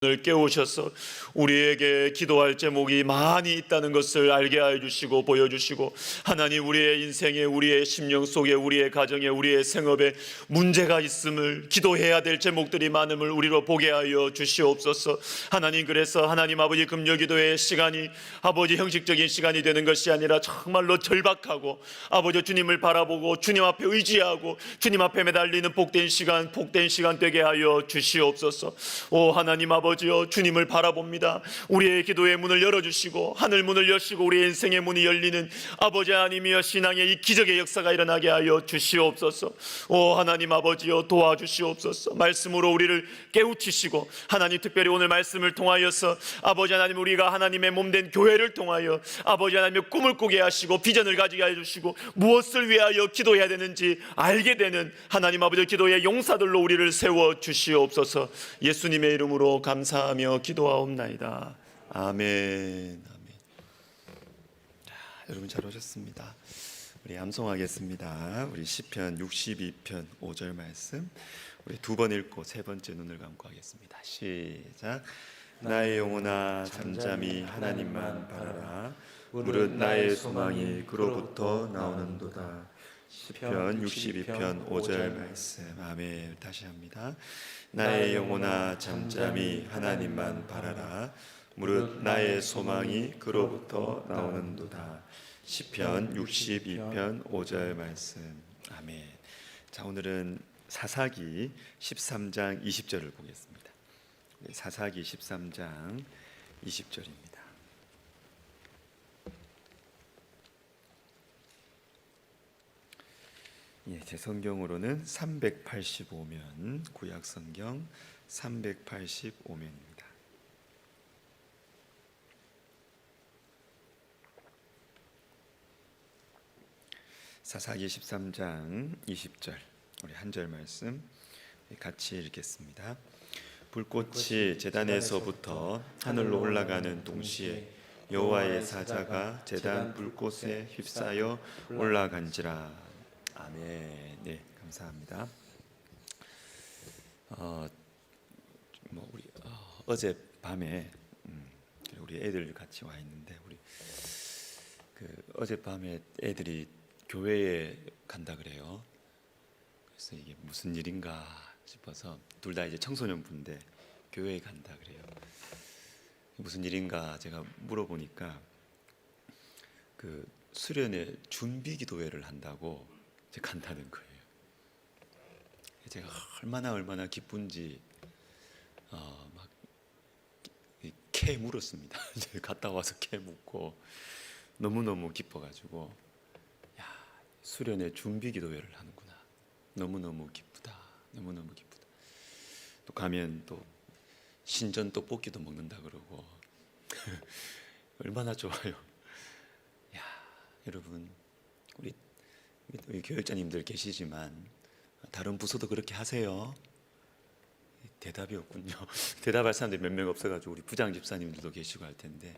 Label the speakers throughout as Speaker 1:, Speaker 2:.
Speaker 1: 을 깨우셔서 우리에게 기도할 제목이 많이 있다는 것을 알게 해주시고 보여주시고, 하나님, 우리의 인생에, 우리의 심령 속에, 우리의 가정에, 우리의 생업에 문제가 있음을, 기도해야 될 제목들이 많음을 우리로 보게 하여 주시옵소서. 하나님, 그래서 하나님 아버지, 금요기도의 시간이 아버지 형식적인 시간이 되는 것이 아니라 정말로 절박하고 아버지 주님을 바라보고 주님 앞에 의지하고 주님 앞에 매달리는 복된 시간 되게 하여 주시옵소서. 오 하나님 아버지여, 주님을 바라봅니다. 우리의 기도의 문을 열어주시고 하늘 문을 여시고 우리의 인생의 문이 열리는 아버지 하나님이여, 신앙의 이 기적의 역사가 일어나게 하여 주시옵소서. 오 하나님 아버지여, 도와주시옵소서. 말씀으로 우리를 깨우치시고, 하나님 특별히 오늘 말씀을 통하여서 아버지 하나님, 우리가 하나님의 몸된 교회를 통하여 아버지 하나님의 꿈을 꾸게 하시고 비전을 가지게 해주시고 무엇을 위하여 기도해야 되는지 알게 되는 하나님 아버지 기도의 용사들로 우리를 세워 주시옵소서. 예수님의 이름으로 감사하며 기도하옵나이다. 아멘. 자, 여러분 잘 오셨습니다. 우리 암송하겠습니다. 우리 시편 62편 5절 말씀 우리 두 번 읽고 세 번째 눈을 감고 하겠습니다. 시작. 나의 영혼아 잠잠히 하나님만 바라라. 무릇 나의 소망이 그로부터 나오는도다. 시편 62편 5절 말씀. 아멘. 다시 합니다. 나의 영혼아 잠잠히 하나님만 바라라. 무릇 나의 소망이 그로부터 나오는도다. 시편 62편 5절 말씀. 아멘. 자, 오늘은 사사기 13장 20절을 보겠습니다. 사사기 13장 20절입니다. 제 성경으로는 385면, 구약 성경 385면입니다. 사사기 13장 20절 우리 한 절 말씀 같이 읽겠습니다. 불꽃이 제단에서부터 하늘로 올라가는 동시에 여호와의 사자가 제단 불꽃에 휩싸여 올라간지라. 아멘. 네, 감사합니다. 우리 어제 밤에 우리 애들 같이 와 있는데, 우리 어젯밤에 애들이 교회에 간다 그래요. 그래서 이게 무슨 일인가 싶어서, 둘 다 이제 청소년부인데 교회에 간다 그래요. 무슨 일인가 제가 물어보니까 수련회 준비 기도회를 한다고 이제 간다는 거예요. 제가 얼마나 기쁜지 막 캐 물었습니다. 갔다 와서 캐 묻고 너무너무 기뻐가지고, 야, 수련회 준비 기도회를 하는구나. 너무너무 기쁘다. 너무너무 기쁘다. 또 가면 또 신전 떡볶이도 먹는다 그러고 얼마나 좋아요. 야, 여러분, 우리 교육자님들 계시지만 다른 부서도 그렇게 하세요. 대답이 없군요. 대답할 사람들이 몇 명 없어가지고 우리 부장 집사님들도 계시고 할 텐데,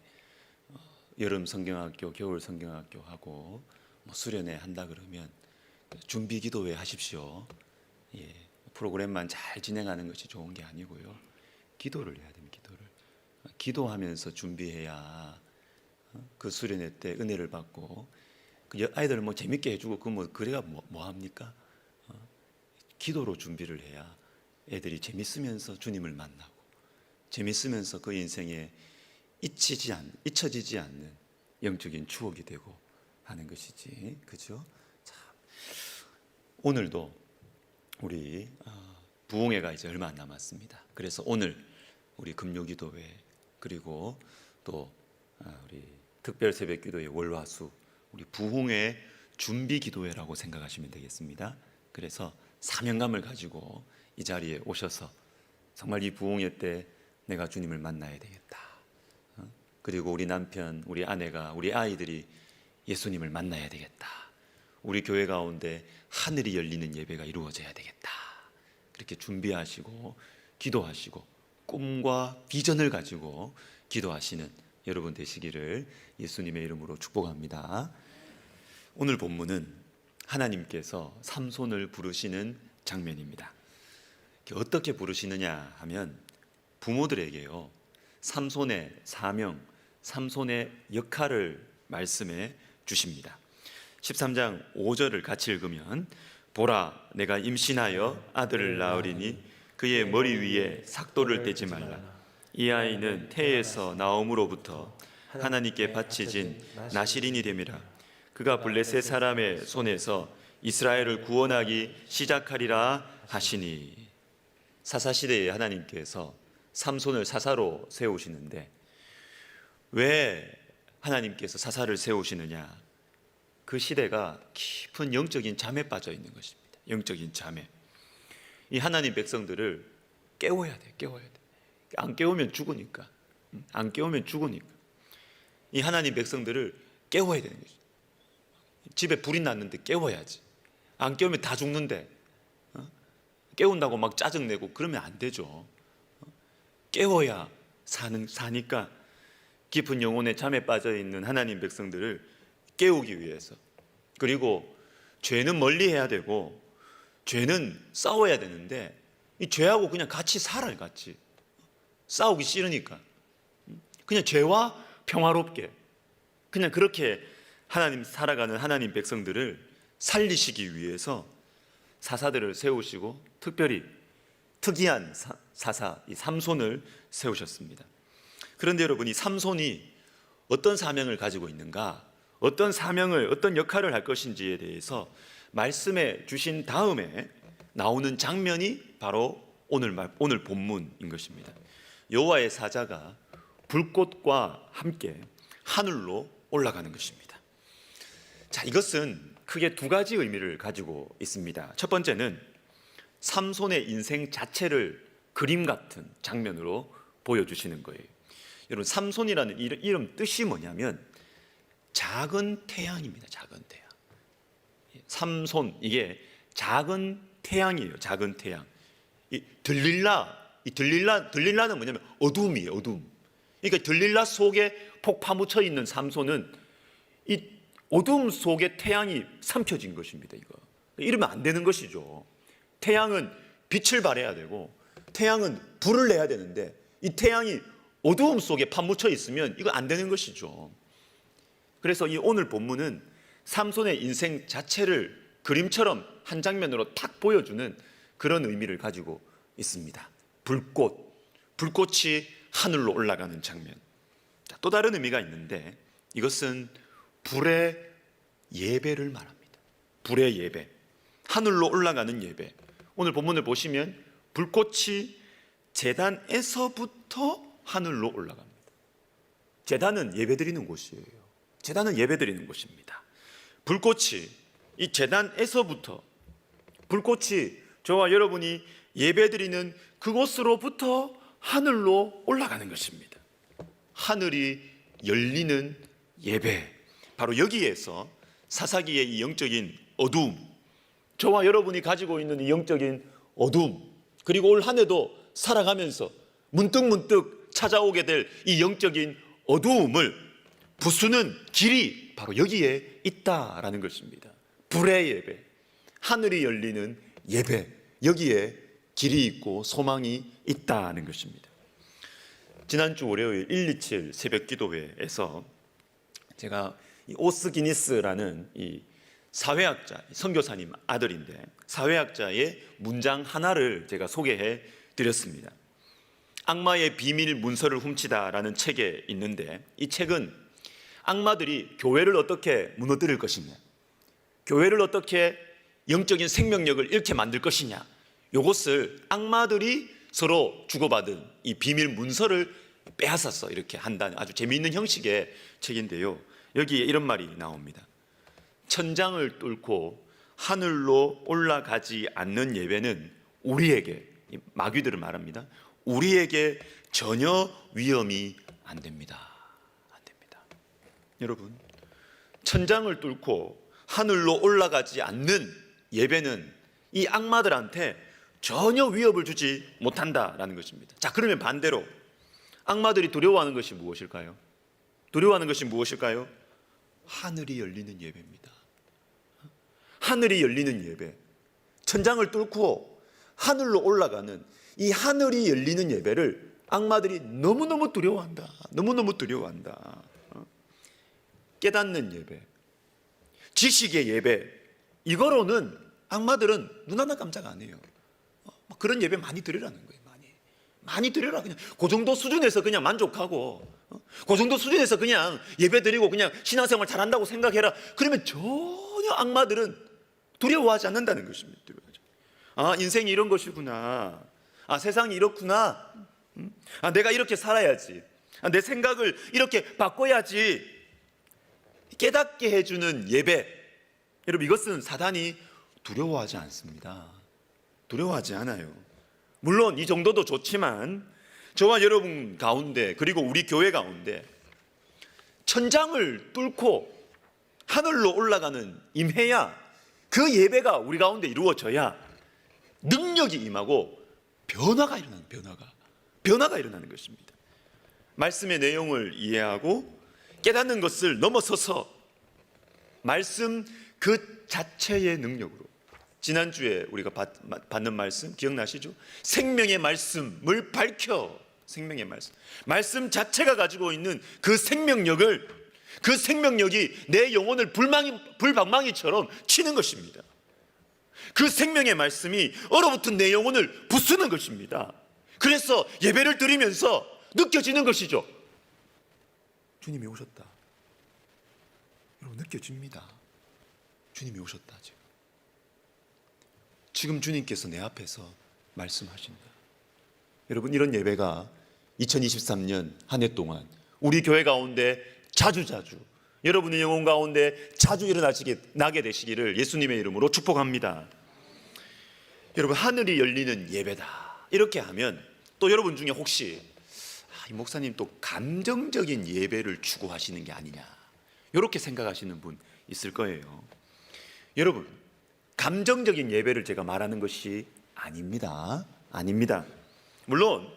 Speaker 1: 여름 성경학교, 겨울 성경학교 하고 수련회 한다 그러면 준비 기도회 하십시오. 프로그램만 잘 진행하는 것이 좋은 게 아니고요. 기도를 해야 됩니다. 기도하면서 준비해야 그 수련회 때 은혜를 받고, 아이들 재밌게 해주고 그래가 뭐 합니까? 기도로 준비를 해야 애들이 재밌으면서 주님을 만나고, 재밌으면서 그 인생에 잊혀지지 않는 영적인 추억이 되고 하는 것이지, 그죠? 참, 오늘도 우리 부흥회가 이제 얼마 안 남았습니다. 그래서 오늘 우리 금요기도회, 그리고 또 우리 특별 새벽기도회 월화수, 우리 부흥회 준비 기도회라고 생각하시면 되겠습니다. 그래서 사명감을 가지고 이 자리에 오셔서 정말 이 부흥회 때 내가 주님을 만나야 되겠다. 그리고 우리 남편, 우리 아내가, 우리 아이들이 예수님을 만나야 되겠다. 우리 교회 가운데 하늘이 열리는 예배가 이루어져야 되겠다. 그렇게 준비하시고 기도하시고 꿈과 비전을 가지고 기도하시는 여러분 되시기를 예수님의 이름으로 축복합니다. 오늘 본문은 하나님께서 삼손을 부르시는 장면입니다. 어떻게 부르시느냐 하면 부모들에게요, 삼손의 사명, 삼손의 역할을 말씀해 주십니다. 13장 5절을 같이 읽으면, 보라, 내가 임신하여 아들을 낳으리니 그의 머리 위에 삭도를 떼지 말라. 이 아이는 태에서 나옴으로부터 하나님께 바치진 나실인이 됨이라. 그가 블레셋 사람의 손에서 이스라엘을 구원하기 시작하리라 하시니. 사사시대에 하나님께서 삼손을 사사로 세우시는데, 왜 하나님께서 사사를 세우시느냐? 그 시대가 깊은 영적인 잠에 빠져 있는 것입니다. 영적인 잠에. 이 하나님 백성들을 깨워야 돼. 안 깨우면 죽으니까. 이 하나님 백성들을 깨워야 되는 거죠. 집에 불이 났는데 깨워야지. 안 깨우면 다 죽는데 깨운다고 막 짜증내고 그러면 안 되죠. 깨워야 사니까 깊은 영혼의 잠에 빠져 있는 하나님 백성들을 깨우기 위해서, 그리고 죄는 멀리해야 되고 죄는 싸워야 되는데, 이 죄하고 그냥 같이 살아요. 같이 싸우기 싫으니까 그냥 죄와 평화롭게 그냥 그렇게 하나님 살아가는 하나님 백성들을 살리시기 위해서 사사들을 세우시고, 특별히 특이한 사사 이 삼손을 세우셨습니다. 그런데 여러분, 이 삼손이 어떤 사명을 가지고 있는가, 어떤 사명을, 어떤 역할을 할 것인지에 대해서 말씀해 주신 다음에 나오는 장면이 바로 오늘 본문인 것입니다. 여호와의 사자가 불꽃과 함께 하늘로 올라가는 것입니다. 자, 이것은 크게 두 가지 의미를 가지고 있습니다. 첫 번째는 삼손의 인생 자체를 그림 같은 장면으로 보여주시는 거예요. 여러분, 삼손이라는 이름 뜻이 뭐냐면 작은 태양입니다. 작은 태양. 삼손, 이게 작은 태양이에요. 작은 태양. 들릴라는 뭐냐면 어둠이에요. 어둠. 그러니까 들릴라 속에 폭 파묻혀 있는 삼손은 이 어둠 속에 태양이 삼켜진 것입니다. 이러면 안 되는 것이죠. 태양은 빛을 발해야 되고 태양은 불을 내야 되는데, 이 태양이 어두움 속에 파묻혀 있으면 이거 안 되는 것이죠. 그래서 이 오늘 본문은 삼손의 인생 자체를 그림처럼 한 장면으로 탁 보여주는 그런 의미를 가지고 있습니다. 불꽃이 하늘로 올라가는 장면. 또 다른 의미가 있는데, 이것은 불의 예배를 말합니다. 불의 예배, 하늘로 올라가는 예배. 오늘 본문을 보시면 불꽃이 제단에서부터 하늘로 올라갑니다. 제단은 예배드리는 곳이에요. 제단은 예배드리는 곳입니다. 불꽃이 이 제단에서부터, 불꽃이 저와 여러분이 예배드리는 그곳으로부터 하늘로 올라가는 것입니다. 하늘이 열리는 예배. 바로 여기에서 사사기의 이 영적인 어두움, 저와 여러분이 가지고 있는 이 영적인 어두움, 그리고 올 한 해도 살아가면서 문득문득 찾아오게 될 이 영적인 어두움을 부수는 길이 바로 여기에 있다라는 것입니다. 불의 예배, 하늘이 열리는 예배, 여기에 길이 있고 소망이 있다는 것입니다. 지난주 월요일 127 새벽 기도회에서 제가 이 오스기니스라는 이 사회학자, 선교사님 아들인데 사회학자의 문장 하나를 제가 소개해 드렸습니다. 악마의 비밀 문서를 훔치다라는 책에 있는데, 이 책은 악마들이 교회를 어떻게 무너뜨릴 것이냐, 교회를 어떻게 영적인 생명력을 잃게 만들 것이냐, 이것을 악마들이 서로 주고받은 이 비밀 문서를 빼앗아서 이렇게 한다는 아주 재미있는 형식의 책인데요, 여기에 이런 말이 나옵니다. 천장을 뚫고 하늘로 올라가지 않는 예배는 우리에게, 마귀들을 말합니다, 우리에게 전혀 위험이 안 됩니다. 여러분, 천장을 뚫고 하늘로 올라가지 않는 예배는 이 악마들한테 전혀 위협을 주지 못한다라는 것입니다. 자, 그러면 반대로 악마들이 두려워하는 것이 무엇일까요? 두려워하는 것이 무엇일까요? 하늘이 열리는 예배입니다. 하늘이 열리는 예배, 천장을 뚫고 하늘로 올라가는 이 하늘이 열리는 예배를 악마들이 너무너무 두려워한다. 너무너무 두려워한다. 깨닫는 예배, 지식의 예배, 이거로는 악마들은 눈 하나 깜짝 안 해요. 그런 예배 많이 드리라는 거예요. 많이 드려라. 그냥 그 정도 수준에서 그냥 만족하고, 그 정도 수준에서 그냥 예배 드리고 그냥 신앙생활 잘한다고 생각해라. 그러면 전혀 악마들은 두려워하지 않는다는 것입니다. 아, 인생이 이런 것이구나. 아, 세상이 이렇구나. 아, 내가 이렇게 살아야지. 아, 내 생각을 이렇게 바꿔야지. 깨닫게 해주는 예배. 여러분, 이것은 사단이 두려워하지 않습니다. 두려워하지 않아요. 물론 이 정도도 좋지만 저와 여러분 가운데, 그리고 우리 교회 가운데 천장을 뚫고 하늘로 올라가는 임해야 그 예배가 우리 가운데 이루어져야 능력이 임하고 변화가 일어나는 것입니다. 말씀의 내용을 이해하고 깨닫는 것을 넘어서서 말씀 그 자체의 능력으로, 지난주에 우리가 받는 말씀 기억나시죠? 생명의 말씀을 밝혀, 생명의 말씀 자체가 가지고 있는 그 생명력을, 그 생명력이 내 영혼을 불방망이처럼 치는 것입니다. 그 생명의 말씀이 얼어붙은 내 영혼을 부수는 것입니다. 그래서 예배를 드리면서 느껴지는 것이죠. 주님이 오셨다. 여러분, 느껴집니다. 주님이 오셨다. 지금 주님께서 내 앞에서 말씀하신다. 여러분, 이런 예배가 2023년 한 해 동안 우리 교회 가운데 자주 여러분의 영혼 가운데 자주 나게 되시기를 예수님의 이름으로 축복합니다. 여러분, 하늘이 열리는 예배다 이렇게 하면 또 여러분 중에 혹시 이 목사님 또 감정적인 예배를 추구하시는 게 아니냐, 이렇게 생각하시는 분 있을 거예요. 여러분, 감정적인 예배를 제가 말하는 것이 아닙니다. 물론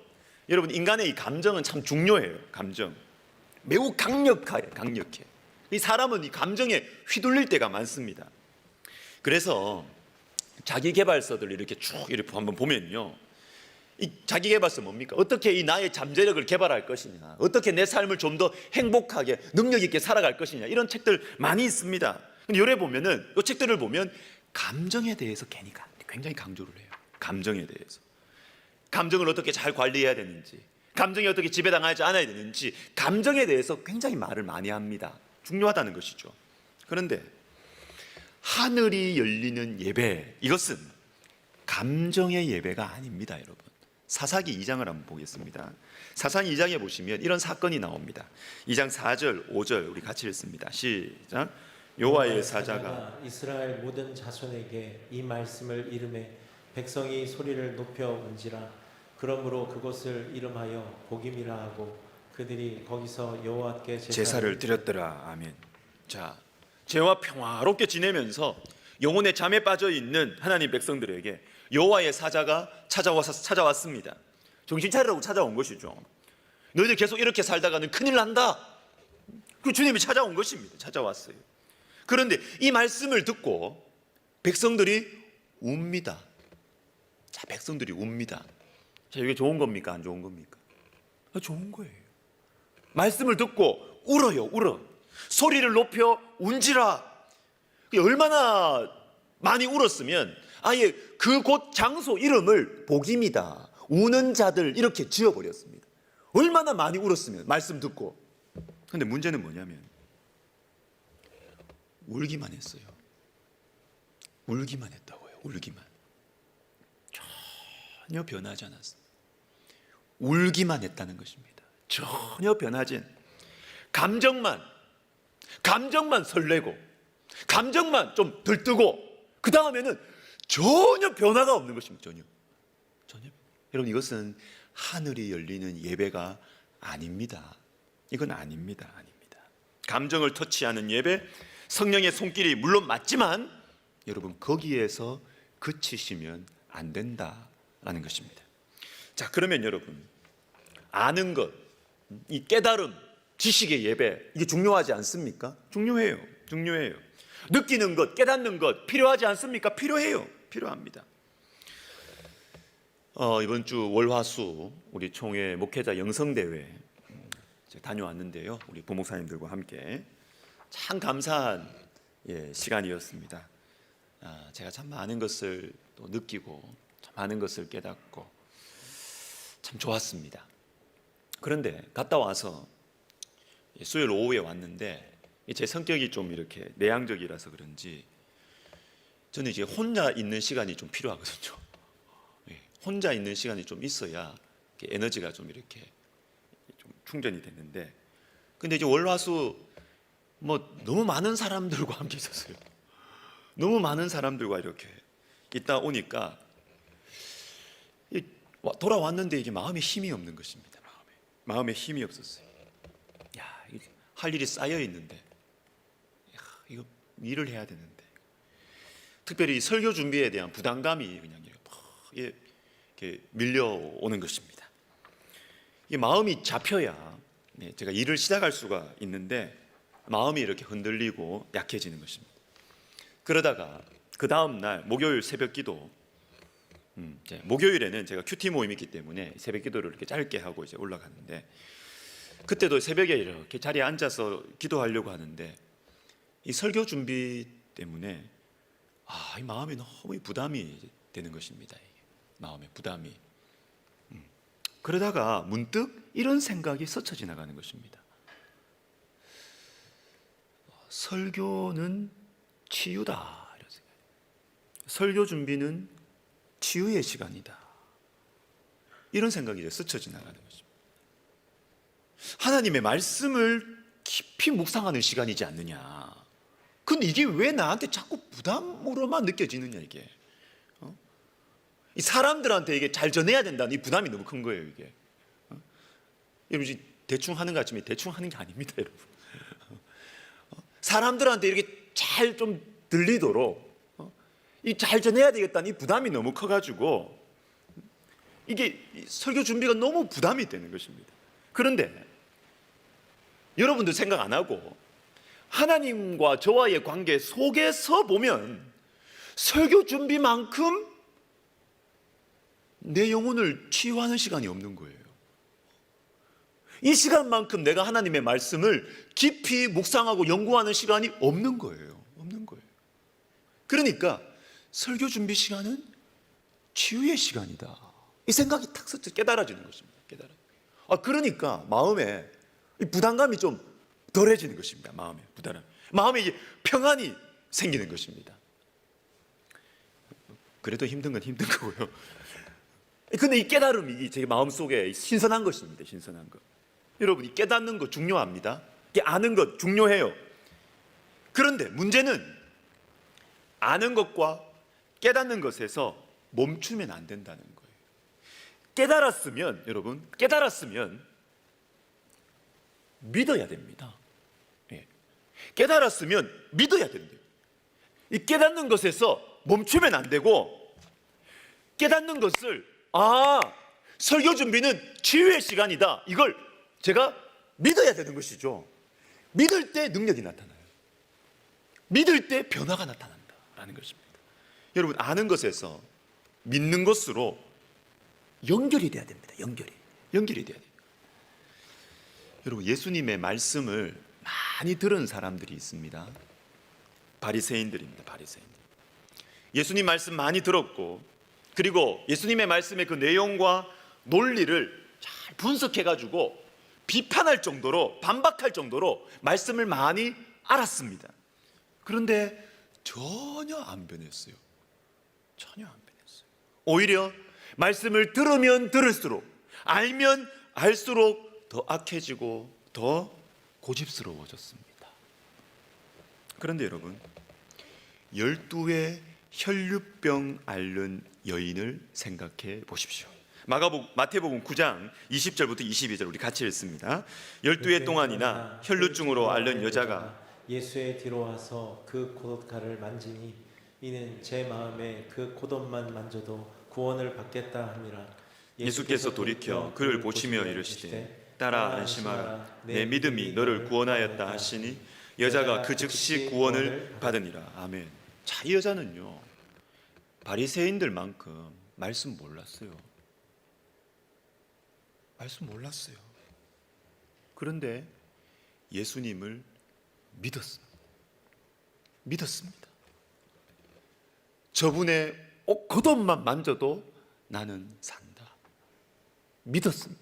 Speaker 1: 여러분, 인간의 이 감정은 참 중요해요. 감정 매우 강력해. 이 사람은 이 감정에 휘둘릴 때가 많습니다. 그래서 자기계발서들 이렇게 쭉 이렇게 한번 보면요, 이 자기계발서 뭡니까? 어떻게 이 나의 잠재력을 개발할 것이냐, 어떻게 내 삶을 좀 더 행복하게 능력 있게 살아갈 것이냐, 이런 책들 많이 있습니다. 근데 요래 보면은, 이 책들을 보면 감정에 대해서 굉장히 강조를 해요. 감정에 대해서, 감정을 어떻게 잘 관리해야 되는지, 감정이 어떻게 지배당하지 않아야 되는지, 감정에 대해서 굉장히 말을 많이 합니다. 중요하다는 것이죠. 그런데 하늘이 열리는 예배, 이것은 감정의 예배가 아닙니다. 여러분, 사사기 2장을 한번 보겠습니다. 사사기 2장에 보시면 이런 사건이 나옵니다. 2장 4절 5절 우리 같이 읽습니다. 시작. 여호와의 사자가
Speaker 2: 이스라엘 모든 자손에게 이 말씀을 이름해 백성이 소리를 높여 운지라. 그러므로 그곳을 이름하여 복임이라 하고 그들이 거기서 여호와께
Speaker 1: 제사를 드렸더라. 아멘. 자, 죄와 평화롭게 지내면서 영혼의 잠에 빠져 있는 하나님 백성들에게 여호와의 사자가 찾아왔습니다. 정신 차리라고 찾아온 것이죠. 너희들 계속 이렇게 살다가는 큰일 난다. 그 주님이 찾아온 것입니다. 찾아왔어요. 그런데 이 말씀을 듣고 백성들이 웁니다. 자, 백성들이 웁니다. 자, 이게 좋은 겁니까? 안 좋은 겁니까? 좋은 거예요. 말씀을 듣고 울어. 소리를 높여 운지라. 얼마나 많이 울었으면 아예 그 곳 장소 이름을 복임이다, 우는 자들, 이렇게 지어버렸습니다. 얼마나 많이 울었으면, 말씀 듣고. 그런데 문제는 뭐냐면 울기만 했어요. 울기만 했다고요. 울기만. 전혀 변하지 않았습니다. 울기만 했다는 것입니다. 전혀 변하지 않은, 감정만 설레고, 감정만 좀 들뜨고, 그 다음에는 전혀 변화가 없는 것입니다. 전혀. 여러분, 이것은 하늘이 열리는 예배가 아닙니다. 이건 아닙니다. 감정을 터치하는 예배, 성령의 손길이 물론 맞지만 여러분, 거기에서 그치시면 안 된다라는 것입니다. 자, 그러면 여러분, 아는 것, 이 깨달음, 지식의 예배, 이게 중요하지 않습니까? 중요해요. 느끼는 것, 깨닫는 것 필요하지 않습니까? 필요합니다. 이번 주 월화수 우리 총회 목회자 영성대회 다녀왔는데요. 우리 부목사님들과 함께 참 감사한 시간이었습니다. 제가 참 많은 것을 또 느끼고 참 많은 것을 깨닫고 참 좋았습니다. 그런데 갔다 와서 수요일 오후에 왔는데 제 성격이 좀 이렇게 내향적이라서 그런지 저는 이제 혼자 있는 시간이 좀 필요하거든요. 혼자 있는 시간이 좀 있어야 에너지가 좀 이렇게 좀 충전이 됐는데, 근데 이제 월화수 너무 많은 사람들과 함께 있었어요. 너무 많은 사람들과 이렇게 있다 오니까 돌아왔는데 이게 마음에 힘이 없는 것입니다. 마음에 힘이 없었어요. 할 일이 쌓여 있는데 이거 일을 해야 되는데, 특별히 설교 준비에 대한 부담감이 그냥 이렇게 밀려오는 것입니다. 이 마음이 잡혀야 제가 일을 시작할 수가 있는데 마음이 이렇게 흔들리고 약해지는 것입니다. 그러다가 그 다음 날 목요일 새벽기도, 목요일에는 제가 큐티 모임이 있기 때문에 새벽기도를 이렇게 짧게 하고 이제 올라가는데, 그때도 새벽에 이렇게 자리에 앉아서 기도하려고 하는데 이 설교 준비 때문에 이 마음에 너무 부담이 되는 것입니다. 이게 마음의 부담이. 그러다가 문득 이런 생각이 스쳐 지나가는 것입니다. 설교는 치유다. 이런 생각. 설교 준비는 치유의 시간이다. 이런 생각이 스쳐 지나가는 것입니다. 하나님의 말씀을 깊이 묵상하는 시간이지 않느냐. 근데 이게 왜 나한테 자꾸 부담으로만 느껴지느냐 이게. 이 사람들한테 이게 잘 전해야 된다는 이 부담이 너무 큰 거예요 이게. 여러분 대충 하는 것 같지만 대충 하는 게 아닙니다 여러분. 사람들한테 이렇게 잘 좀 들리도록 이 잘 전해야 되겠다는 이 부담이 너무 커가지고 이게 설교 준비가 너무 부담이 되는 것입니다. 그런데 여러분들 생각 안 하고 하나님과 저와의 관계 속에서 보면 설교 준비만큼 내 영혼을 치유하는 시간이 없는 거예요. 이 시간만큼 내가 하나님의 말씀을 깊이 묵상하고 연구하는 시간이 없는 거예요. 없는 거예요. 그러니까 설교 준비 시간은 치유의 시간이다. 이 생각이 탁 스쳐 깨달아지는 것입니다. 그러니까 마음에 이 부담감이 좀 덜해지는 것입니다. 마음에 이제 평안이 생기는 것입니다. 그래도 힘든 건 힘든 거고요. 근데 이 깨달음이 제 마음속에 신선한 것입니다. 신선한 것. 여러분, 이 깨닫는 거 중요합니다. 이 아는 것 중요해요. 그런데 문제는 아는 것과 깨닫는 것에서 멈추면 안 된다는 거예요. 깨달았으면 믿어야 됩니다. 깨달았으면 믿어야 된대요. 이 깨닫는 것에서 멈추면 안 되고, 깨닫는 것을 설교 준비는 치유의 시간이다, 이걸 제가 믿어야 되는 것이죠. 믿을 때 능력이 나타나요. 믿을 때 변화가 나타난다라는 것입니다. 여러분, 아는 것에서 믿는 것으로 연결이 돼야 됩니다. 연결이 돼야 돼요. 여러분, 예수님의 말씀을 많이 들은 사람들이 있습니다. 바리새인들입니다. 바리새인들. 예수님 말씀 많이 들었고, 그리고 예수님의 말씀의 그 내용과 논리를 잘 분석해가지고 비판할 정도로, 반박할 정도로 말씀을 많이 알았습니다. 그런데 전혀 안 변했어요. 오히려 말씀을 들으면 들을수록, 알면 알수록 더 악해지고 더 고집스러워졌습니다. 그런데 여러분, 12의 혈류병 앓는 여인을 생각해 보십시오. 마태복음 9장 20절부터 22절 우리 같이 읽습니다. 12해 동안이나 혈류증으로 앓는 여자가
Speaker 2: 예수의 뒤로 와서 그 겉옷가를 만지니 이는 제 마음에 그 겉옷만 만져도 구원을 받겠다 함이라.
Speaker 1: 예수께서 돌이켜 그를 보시며 이르시되 딸아 안심하라, 내 믿음이 너를 구원하였다 하시니 여자가 그 즉시 구원을 받으니라. 아멘. 자, 이 여자는요 바리새인들만큼 말씀 몰랐어요. 말씀 몰랐어요. 그런데 예수님을 믿었습니다. 저분의 겉옷만 만져도 나는 산다. 믿었습니다.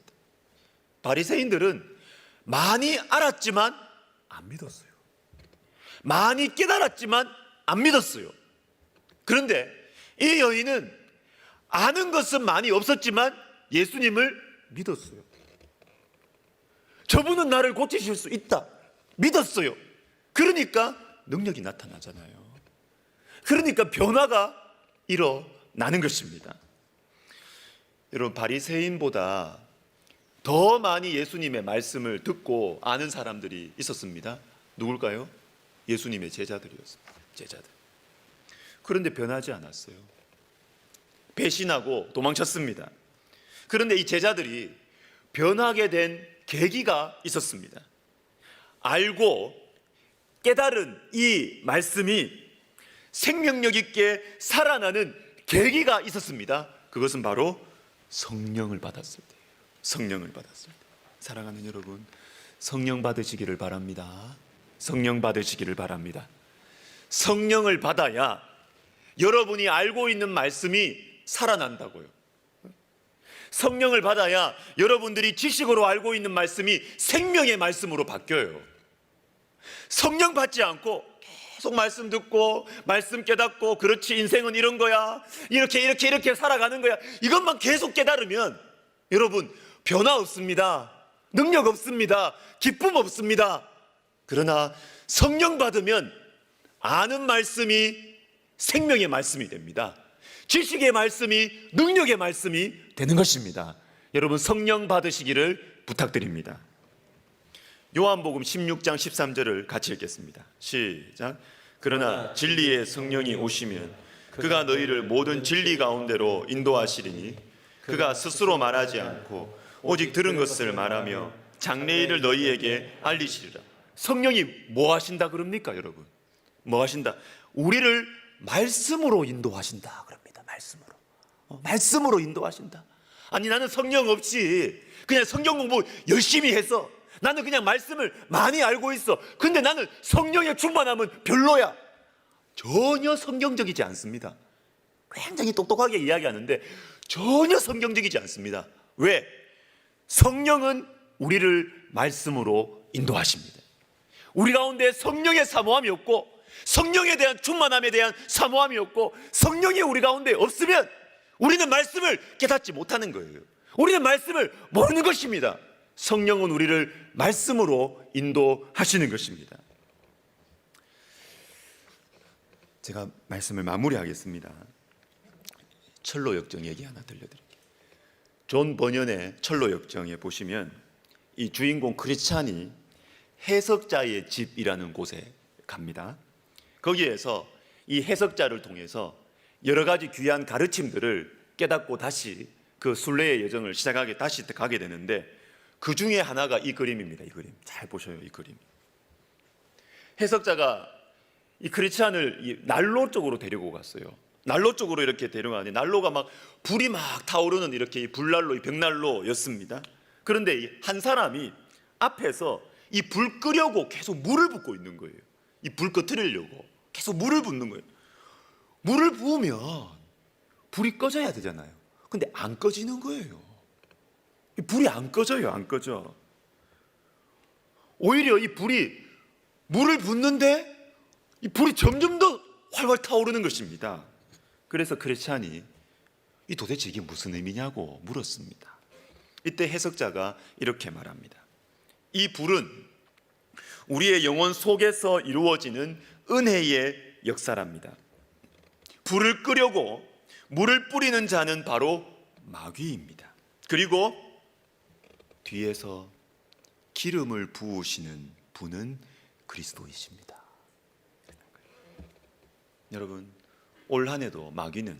Speaker 1: 바리새인들은 많이 알았지만 안 믿었어요. 많이 깨달았지만 안 믿었어요. 그런데 이 여인은 아는 것은 많이 없었지만 예수님을 믿었어요. 저분은 나를 고치실 수 있다. 믿었어요. 그러니까 능력이 나타나잖아요. 그러니까 변화가 일어나는 것입니다. 여러분, 바리새인보다 더 많이 예수님의 말씀을 듣고 아는 사람들이 있었습니다. 누굴까요? 예수님의 제자들이었습니다. 제자들. 그런데 변하지 않았어요. 배신하고 도망쳤습니다. 그런데 이 제자들이 변하게 된 계기가 있었습니다. 알고 깨달은 이 말씀이 생명력 있게 살아나는 계기가 있었습니다. 그것은 바로 성령을 받았을 때예요. 성령을 받았을 때. 사랑하는 여러분, 성령 받으시기를 바랍니다. 성령 받으시기를 바랍니다. 성령을 받아야 여러분이 알고 있는 말씀이 살아난다고요. 성령을 받아야 여러분들이 지식으로 알고 있는 말씀이 생명의 말씀으로 바뀌어요. 성령 받지 않고 계속 말씀 듣고 말씀 깨닫고, 그렇지 인생은 이런 거야, 이렇게 살아가는 거야, 이것만 계속 깨달으면 여러분 변화 없습니다. 능력 없습니다. 기쁨 없습니다. 그러나 성령 받으면 아는 말씀이 생명의 말씀이 됩니다. 지식의 말씀이 능력의 말씀이 되는 것입니다. 여러분, 성령 받으시기를 부탁드립니다. 요한복음 16장 13절을 같이 읽겠습니다. 시작. 그러나 진리의 성령이 오시면 그가 너희를 모든 진리 가운데로 인도하시리니 그가 스스로 말하지 않고 오직 들은 것을 말하며 장래일을 너희에게 알리시리라. 성령이 뭐 하신다 그럽니까, 여러분? 뭐 하신다? 우리를 말씀으로 인도하신다 그럽니다. 말씀으로 인도하신다. 아니, 나는 성령 없이 그냥 성경 공부 열심히 해서 나는 그냥 말씀을 많이 알고 있어. 근데 나는 성령의 충만함은 별로야. 전혀 성경적이지 않습니다. 굉장히 똑똑하게 이야기하는데 전혀 성경적이지 않습니다. 왜? 성령은 우리를 말씀으로 인도하십니다. 우리 가운데 성령의 사모함이 없고, 성령에 대한 충만함에 대한 사모함이 없고, 성령이 우리 가운데 없으면 우리는 말씀을 깨닫지 못하는 거예요. 우리는 말씀을 모르는 것입니다. 성령은 우리를 말씀으로 인도하시는 것입니다. 제가 말씀을 마무리하겠습니다. 철로 역정 얘기 하나 들려드릴게요. 존 버년의 철로 역정에 보시면 이 주인공 크리스찬이 해석자의 집이라는 곳에 갑니다. 거기에서 이 해석자를 통해서 여러 가지 귀한 가르침들을 깨닫고 다시 그 순례의 여정을 시작하게 다시 가게 되는데, 그 중에 하나가 이 그림입니다. 이 그림 잘 보셔요. 이 그림. 해석자가 이 크리스찬을 이 난로 쪽으로 데리고 갔어요. 난로 쪽으로 이렇게 데려가니 난로가 막 불이 막 타오르는 이렇게 이 불난로, 이 벽난로였습니다. 그런데 한 사람이 앞에서 이 불 끄려고 계속 물을 붓고 있는 거예요. 이 불 꺼트리려고 계속 물을 붓는 거예요. 물을 부으면 불이 꺼져야 되잖아요. 근데 안 꺼지는 거예요. 이 불이 안 꺼져요. 안 꺼져. 오히려 이 불이 물을 붓는데 이 불이 점점 더 활활 타오르는 것입니다. 그래서 크리스찬이 이 도대체 이게 무슨 의미냐고 물었습니다. 이때 해석자가 이렇게 말합니다. 이 불은 우리의 영혼 속에서 이루어지는 은혜의 역사랍니다. 불을 끄려고 물을 뿌리는 자는 바로 마귀입니다. 그리고 뒤에서 기름을 부으시는 분은 그리스도이십니다. 여러분, 올 한 해도 마귀는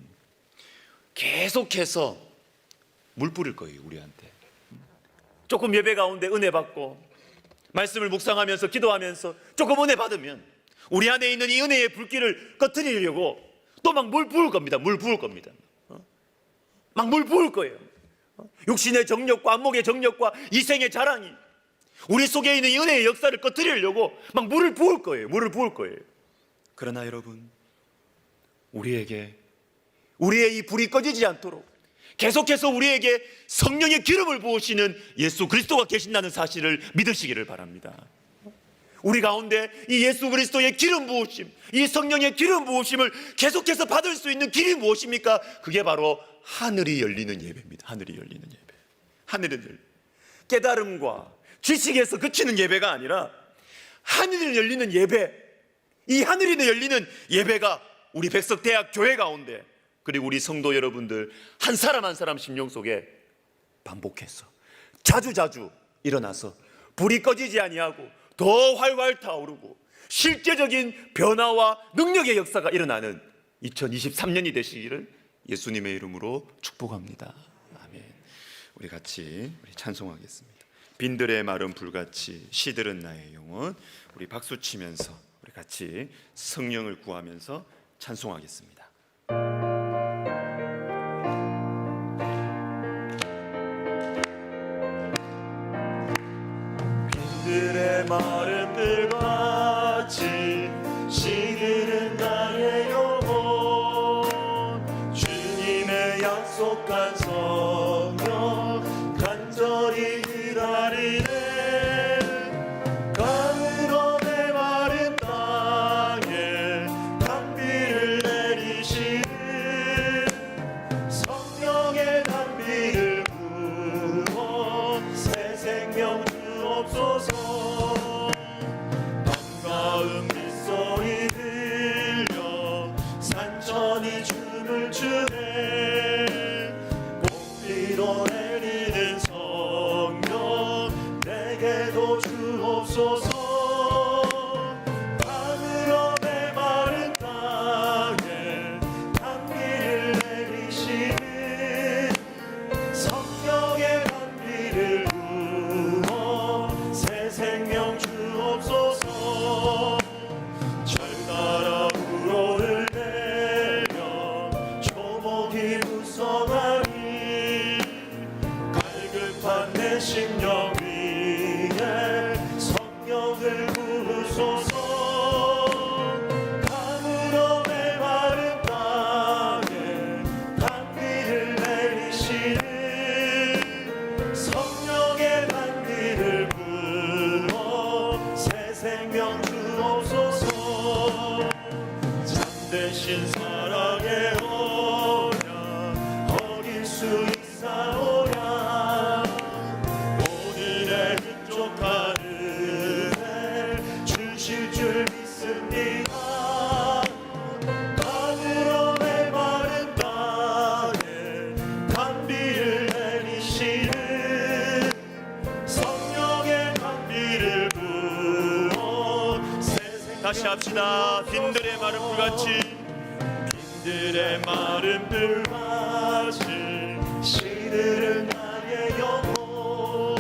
Speaker 1: 계속해서 물 뿌릴 거예요. 우리한테 조금 예배 가운데 은혜 받고 말씀을 묵상하면서 기도하면서 조금 은혜 받으면 우리 안에 있는 이 은혜의 불길을 꺼트리려고 또 막 물 부을 겁니다. 물 부을 겁니다. 막 물 부을 거예요. 육신의 정력과 안목의 정력과 이생의 자랑이 우리 속에 있는 은혜의 역사를 꺼뜨리려고 막 물을 부을 거예요. 물을 부을 거예요. 그러나 여러분, 우리의 이 불이 꺼지지 않도록 계속해서 우리에게 성령의 기름을 부으시는 예수 그리스도가 계신다는 사실을 믿으시기를 바랍니다. 우리 가운데 이 예수 그리스도의 기름 부으심, 이 성령의 기름 부으심을 계속해서 받을 수 있는 길이 무엇입니까? 그게 바로 하늘이 열리는 예배입니다. 하늘이 열리는 예배. 하늘은 깨달음과 지식에서 그치는 예배가 아니라 하늘이 열리는 예배, 이 하늘이 열리는 예배가 우리 백석대학 교회 가운데, 그리고 우리 성도 여러분들 한 사람 한 사람 심령 속에 반복해서 자주자주 일어나서 불이 꺼지지 아니하고 더 활활 타오르고 실제적인 변화와 능력의 역사가 일어나는 2023년이 되시기를 예수님의 이름으로 축복합니다. 아멘. 우리 같이 찬송하겠습니다. 빈들의 마른 불같이 시들은 나의 영혼. 우리 박수 치면서 우리 같이 성령을 구하면서 찬송하겠습니다. 빈들의 마른 불같이 시들은 나의 영혼. 주님의 약속한 성령 간절히 기다리네. 가을로 메마른 땅에 단비를 내리시는 성령의 단비를 부어 새 생명 주옵소서. 반가운 빗소리 들려 산천이 춤을 추네. 복비로 내리는 성령 내게도 주옵소서. 하늘로 메마른 땅에 단비를 내리시는 성령의 단비를 부어 새 생명 주옵소서. 절 따라 우로를 내려 조목이 무성하니 갈급한 내 심령 위에 성령을 부으소서. 가물어 메마른 땅에 단비를 내리시는 성령의 단비를 부어 새 생명 주옵소서. 참되신 사랑의 언약 어길 수 있사오랴. 오늘의 흡족한 은혜 주실 줄 믿습니다. 가물어 메마른 땅에 단비를 내리시는 성령의 단비를 부어 새 생명. 다시 합시다. 빈들의 마른 불같이 빈들의 마른 불같이 시들은 나의 영혼.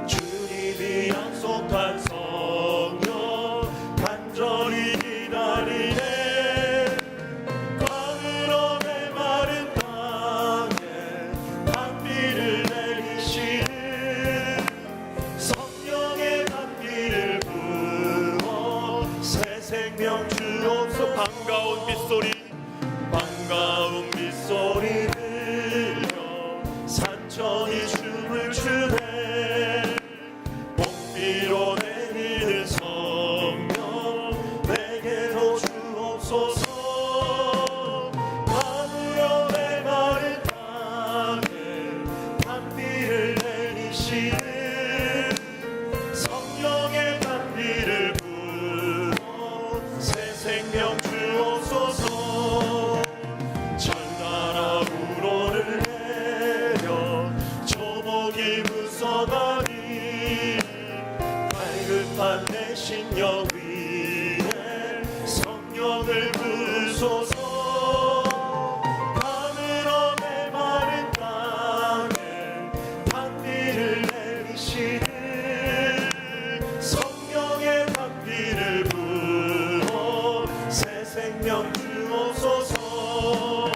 Speaker 1: 주님이 약속한 성령 간절히 기다리네. 가을로 메마른 땅에 단비를 내리시는 성령의 단비를 부어 새 생명 주옵소서. 반가운 빗소리 반가운 빗소리 들려 산천이 춤을 추네. 복비로 내리는 성령 내게도 주옵소서. 가물어 메마른 땅에 단비를 내리시는 성령의 단비를 부어 새 생명 주옵소서. 절 따라 우로를 내려 조목이 무성하니 갈급한 내 심령 위에 성령을 부으소서. 가물어 메마른 땅에 단비를 내리시는 성령의 단비를 부어 새 생명 주옵소서.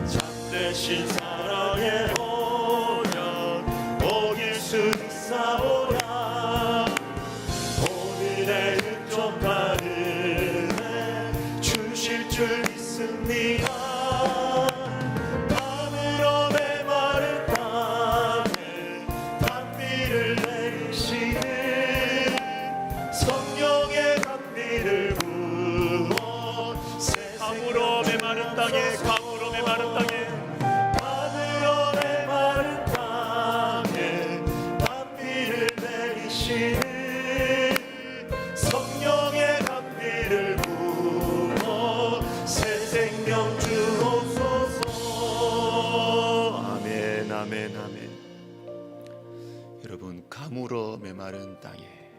Speaker 1: 참되신 사랑의 언약 내리시는 성령의 감비를 부어 가물어 메마른 땅에 가물어 메마른 땅에 가물어 메마른 땅에 감비를 내리시는 성령의 감비를 부어 새 생명 주옵소서. 아멘 아멘 아멘. 여러분, 가물어 메마른 땅에,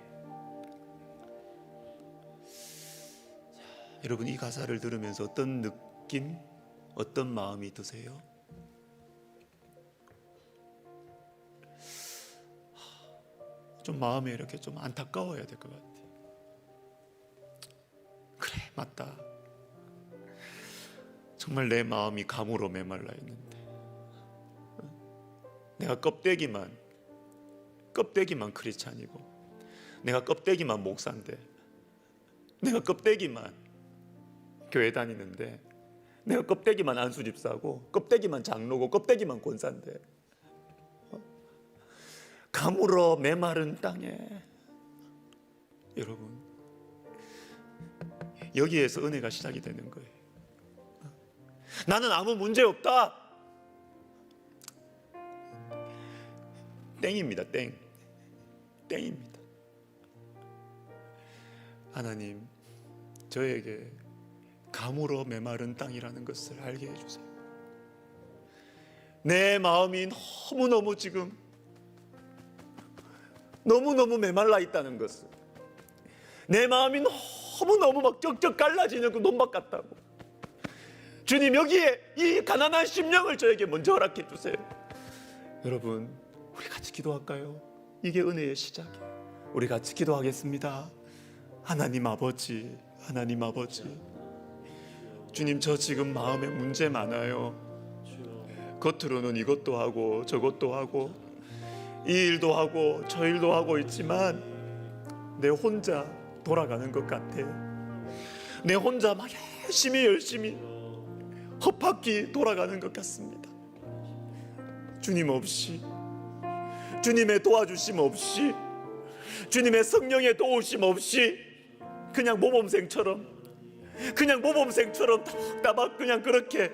Speaker 1: 여러분 이 가사를 들으면서 어떤 느낌, 어떤 마음이 드세요? 좀 마음이 이렇게 좀 안타까워야 될 것 같아. 그래, 맞다. 정말 내 마음이 가물어 메말라 있는데 내가 껍데기만 크리스찬이고, 내가 껍데기만 목사인데, 내가 껍데기만 교회 다니는데, 내가 껍데기만 안수집사고, 껍데기만 장로고, 껍데기만 권사인데, 가물어 메마른 땅에, 여러분 여기에서 은혜가 시작이 되는 거예요. 나는 아무 문제 없다. 땡입니다. 땡입니다. 하나님, 저에게 가물어 메마른 땅이라는 것을 알게 해주세요. 내 마음이 너무너무 지금 너무너무 메말라 있다는 것을, 내 마음이 너무너무 막 쩍쩍 갈라지는 그 논밭 같다고. 주님, 여기에 이 가난한 심령을 저에게 먼저 허락해 주세요. 여러분, 우리 같이 기도할까요? 이게 은혜의 시작이에요. 우리 같이 기도하겠습니다. 하나님 아버지, 하나님 아버지, 주님, 저 지금 마음에 문제 많아요. 겉으로는 이것도 하고 저것도 하고 이 일도 하고 저 일도 하고 있지만 내 혼자 돌아가는 것 같아. 내 혼자 막 열심히 헛바퀴 돌아가는 것 같습니다. 주님 없이, 주님의 도와주심 없이, 주님의 성령의 도우심 없이 그냥 모범생처럼 따박 그냥 그렇게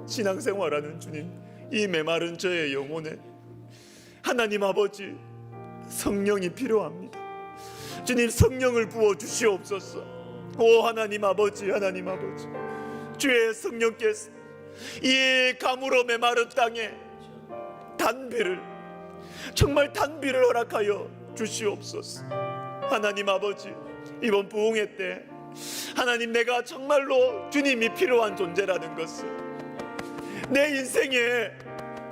Speaker 1: 신앙생활하는 주님, 이 메마른 저의 영혼에 하나님 아버지, 성령이 필요합니다. 주님, 성령을 부어 주시옵소서. 오 하나님 아버지, 하나님 아버지, 주의 성령께서 이 가물어 메마른 땅에 정말 단비를 허락하여 주시옵소서. 하나님 아버지, 이번 부흥회 때 하나님, 내가 정말로 주님이 필요한 존재라는 것을, 내 인생에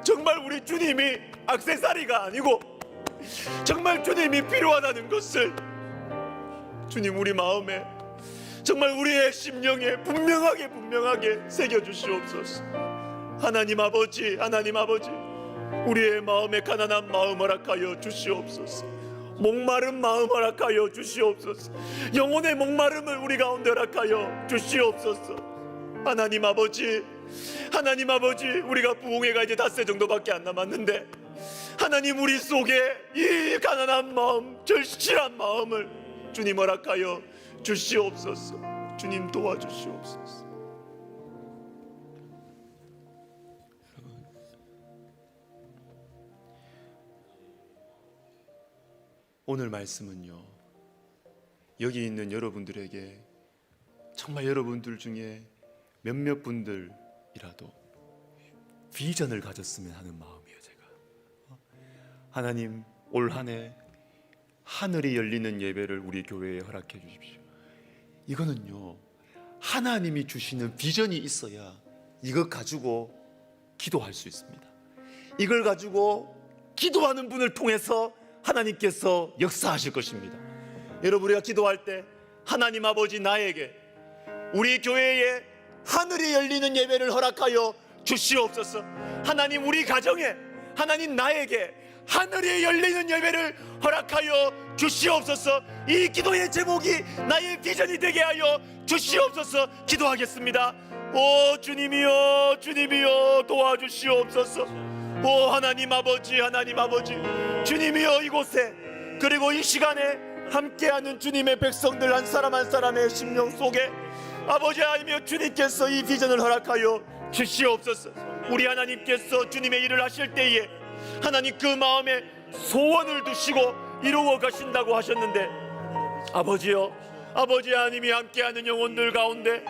Speaker 1: 정말 우리 주님이 액세서리가 아니고 정말 주님이 필요하다는 것을 주님, 우리 마음에 정말 우리의 심령에 분명하게 새겨주시옵소서. 하나님 아버지, 하나님 아버지, 우리의 마음에 가난한 마음 허락하여 주시옵소서. 목마른 마음 허락하여 주시옵소서. 영혼의 목마름을 우리 가운데 허락하여 주시옵소서. 하나님 아버지, 하나님 아버지, 우리가 부흥회가 이제 닷새 정도밖에 안 남았는데 하나님, 우리 속에 이 가난한 마음, 절실한 마음을 주님 허락하여 주시옵소서. 주님 도와주시옵소서. 오늘 말씀은요, 여기 있는 여러분들에게 정말 여러분들 중에 몇몇 분들이라도 비전을 가졌으면 하는 마음이에요. 제가 하나님, 올 한 해 하늘이 열리는 예배를 우리 교회에 허락해 주십시오. 이거는요, 하나님이 주시는 비전이 있어야 이것 가지고 기도할 수 있습니다. 이걸 가지고 기도하는 분을 통해서 하나님께서 역사하실 것입니다. 여러분, 우리가 기도할 때 하나님 아버지, 나에게 우리 교회에 하늘이 열리는 예배를 허락하여 주시옵소서. 하나님, 우리 가정에 하나님, 나에게 하늘이 열리는 예배를 허락하여 주시옵소서. 이 기도의 제목이 나의 비전이 되게 하여 주시옵소서. 기도하겠습니다. 오 주님이여, 주님이여 도와주시옵소서. 오 하나님 아버지, 하나님 아버지, 주님이여, 이곳에 그리고 이 시간에 함께하는 주님의 백성들 한 사람 한 사람의 심령 속에 아버지 하나님이여 주님께서 이 비전을 허락하여 주시옵소서. 우리 하나님께서 주님의 일을 하실 때에 하나님 그 마음에 소원을 두시고 이루어 가신다고 하셨는데 아버지여, 아버지 하나님이 함께하는 영혼들 가운데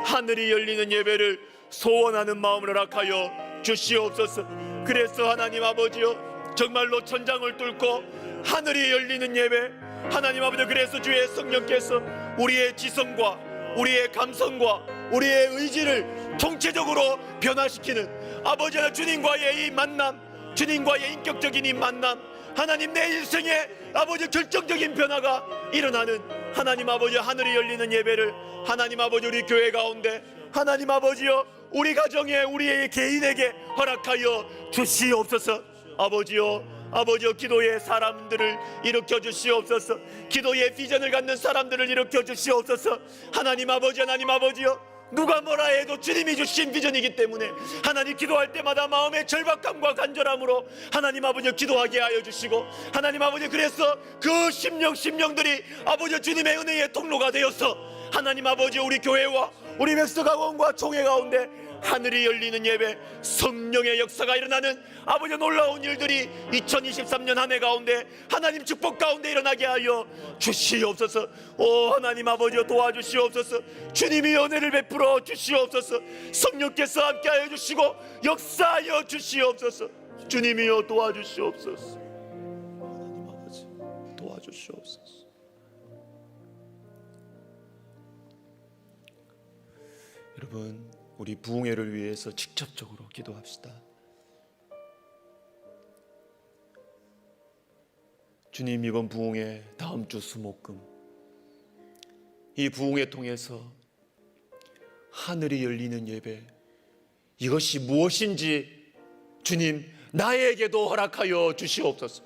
Speaker 1: 하늘이 열리는 예배를 소원하는 마음을 허락하여 주시옵소서. 그래서 하나님 아버지여, 정말로 천장을 뚫고 하늘이 열리는 예배, 하나님 아버지, 그래서 주의 성령께서 우리의 지성과 우리의 감성과 우리의 의지를 총체적으로 변화시키는 아버지 하나님, 주님과의 이 만남, 주님과의 인격적인 이 만남, 하나님 내 인생에 아버지 결정적인 변화가 일어나는 하나님 아버지 하늘이 열리는 예배를 하나님 아버지 우리 교회 가운데 하나님 아버지여 우리 가정에 우리의 개인에게 허락하여 주시옵소서. 아버지여, 아버지여, 기도의 사람들을 일으켜 주시옵소서. 기도의 비전을 갖는 사람들을 일으켜 주시옵소서. 하나님 아버지, 하나님 아버지여, 누가 뭐라 해도 주님이 주신 비전이기 때문에 하나님 기도할 때마다 마음의 절박함과 간절함으로 하나님 아버지 기도하게 하여 주시고, 하나님 아버지 그래서 그 심령들이 아버지 주님의 은혜의 통로가 되어서 하나님 아버지 우리 교회와 우리 백성가원과 총회 가운데 하늘이 열리는 예배, 성령의 역사가 일어나는 아버지 놀라운 일들이 2023년 한 해 가운데 하나님 축복 가운데 일어나게 하여 주시옵소서. 오 하나님 아버지 도와주시옵소서. 주님이 은혜를 베풀어 주시옵소서. 성령께서 함께하여 주시고 역사하여 주시옵소서. 주님이여 도와주시옵소서. 하나님 아버지 도와주시옵소서. 여러분, 우리 부흥회를 위해서 직접적으로 기도합시다. 주님, 이번 부흥회 다음 주 수목금 이 부흥회 통해서 하늘이 열리는 예배, 이것이 무엇인지 주님 나에게도 허락하여 주시옵소서.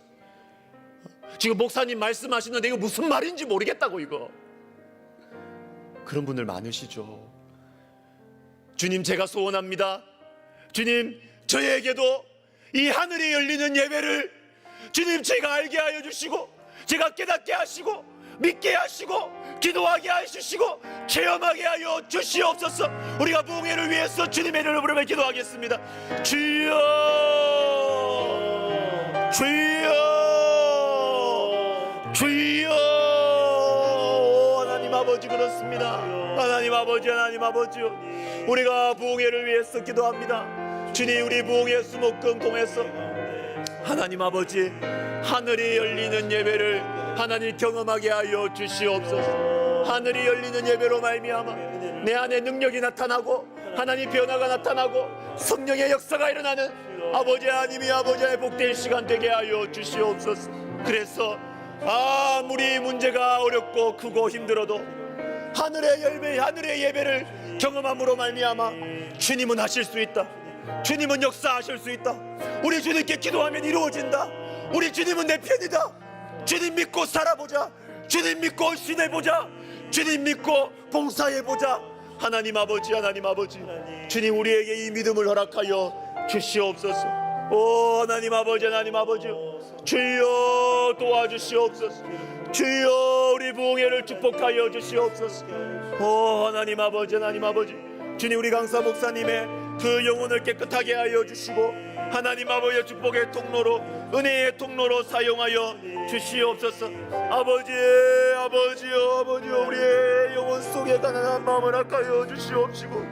Speaker 1: 지금 목사님 말씀하시는데 이거 무슨 말인지 모르겠다고, 이거 그런 분들 많으시죠. 주님, 제가 소원합니다. 주님, 저에게도 이 하늘이 열리는 예배를 주님 제가 알게 하여 주시고, 제가 깨닫게 하시고, 믿게 하시고, 기도하게 하시고, 체험하게 하여 주시옵소서. 우리가 부흥회를 위해서 주님의 이름을 부르며 기도하겠습니다. 주여, 주여, 주여. 하나님 아버지 그렇습니다. 하나님 아버지, 하나님 아버지, 우리가 부흥회를 위해서 기도합니다. 주님, 우리 부흥회 수목금 통해서 하나님 아버지 하늘이 열리는 예배를 하나님 경험하게 하여 주시옵소서. 하늘이 열리는 예배로 말미암아 내 안에 능력이 나타나고 하나님 변화가 나타나고 성령의 역사가 일어나는 아버지 하나님이 아버지의 복된 시간 되게 하여 주시옵소서. 그래서 아무리 문제가 어렵고 크고 힘들어도 하늘의 예배를 경험함으로 말미암아 주님은 하실 수 있다. 주님은 역사하실 수 있다. 우리 주님께 기도하면 이루어진다. 우리 주님은 내 편이다. 주님 믿고 살아보자. 주님 믿고 신해보자. 주님 믿고 봉사해보자. 하나님 아버지, 하나님 아버지, 주님 우리에게 이 믿음을 허락하여 주시옵소서. 오 하나님 아버지, 하나님 아버지, 주여 도와주시옵소서. 주여 우리 부흥회를 축복하여 주시옵소서. 오 하나님 아버지, 하나님 아버지, 주님 우리 강사 목사님의 그 영혼을 깨끗하게 하여 주시고 하나님 아버지의 축복의 통로로, 은혜의 통로로 사용하여 주시옵소서. 아버지, 아버지요, 아버지요, 우리의 영혼 속에 가난한 마음을 허락하여 주시옵시고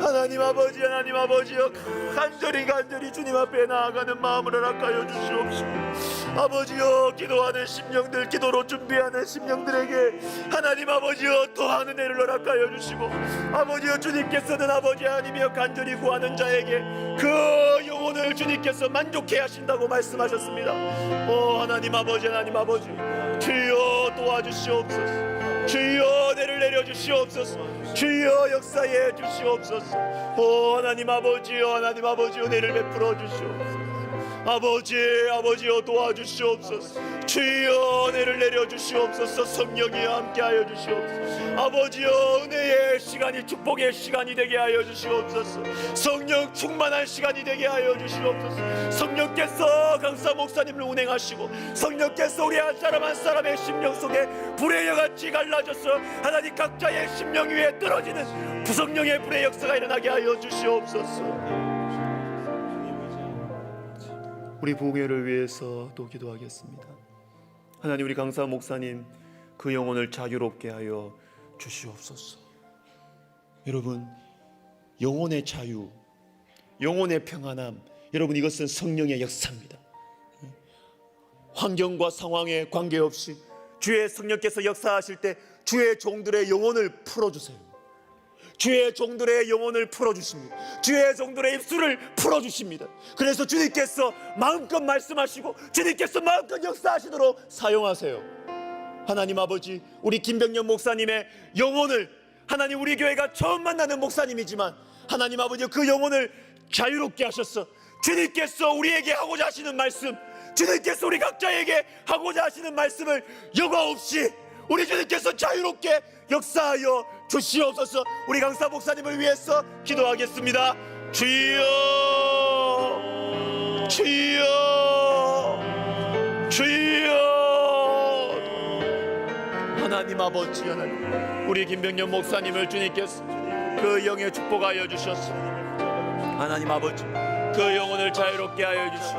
Speaker 1: 하나님 아버지, 하나님 아버지요, 간절히 주님 앞에 나아가는 마음을 허락하여 주시옵시고 아버지요, 기도하는 심령들, 기도로 준비하는 심령들에게 하나님 아버지요 더한 은혜를 허락하여 주시고 아버지요, 주님께서는 아버지 하나님이여 간절히 구하는 자에게 그 영혼을 주님께서 만족해 하신다고 말씀하셨습니다. 오 하나님 아버지, 하나님 아버지, 주여 도와주시옵소서. 주여 은혜를 내려주시옵소서. 주여 역사해 주시옵소서. 오 하나님 아버지요, 하나님 아버지 은혜를 베풀어 주시옵소서. 아버지여 도와주시옵소서. 주여 은혜를 내려주시옵소서. 성령이 함께하여 주시옵소서. 아버지여 은혜의 시간이 축복의 시간이 되게 하여 주시옵소서. 성령 충만한 시간이 되게 하여 주시옵소서. 성령께서 강사 목사님을 운행하시고 성령께서 우리 한 사람 한 사람의 심령 속에 불의 여같이 갈라져서 하나님 각자의 심령 위에 떨어지는 부성령의 불의 역사가 일어나게 하여 주시옵소서. 우리 부흥회를 위해서 또 기도하겠습니다. 하나님, 우리 강사 목사님 그 영혼을 자유롭게 하여 주시옵소서. 여러분, 영혼의 자유, 영혼의 평안함, 여러분 이것은 성령의 역사입니다. 환경과 상황에 관계없이 주의 성령께서 역사하실 때 주의 종들의 영혼을 풀어주세요. 주의 종들의 영혼을 풀어주십니다. 주의 종들의 입술을 풀어주십니다. 그래서 주님께서 마음껏 말씀하시고 주님께서 마음껏 역사하시도록 사용하세요. 하나님 아버지, 우리 김병년 목사님의 영혼을, 하나님 우리 교회가 처음 만나는 목사님이지만 하나님 아버지 그 영혼을 자유롭게 하셔서 주님께서 우리에게 하고자 하시는 말씀, 주님께서 우리 각자에게 하고자 하시는 말씀을 여과 없이 우리 주님께서 자유롭게 역사하여 주시옵소서. 우리 강사 목사님을 위해서 기도하겠습니다. 주여, 주여, 주여. 하나님 아버지, 하나님 우리 김병년 목사님을 주님께서 그 영에 축복하여 주셨소. 하나님 아버지 그 영혼을 자유롭게 하여 주시고,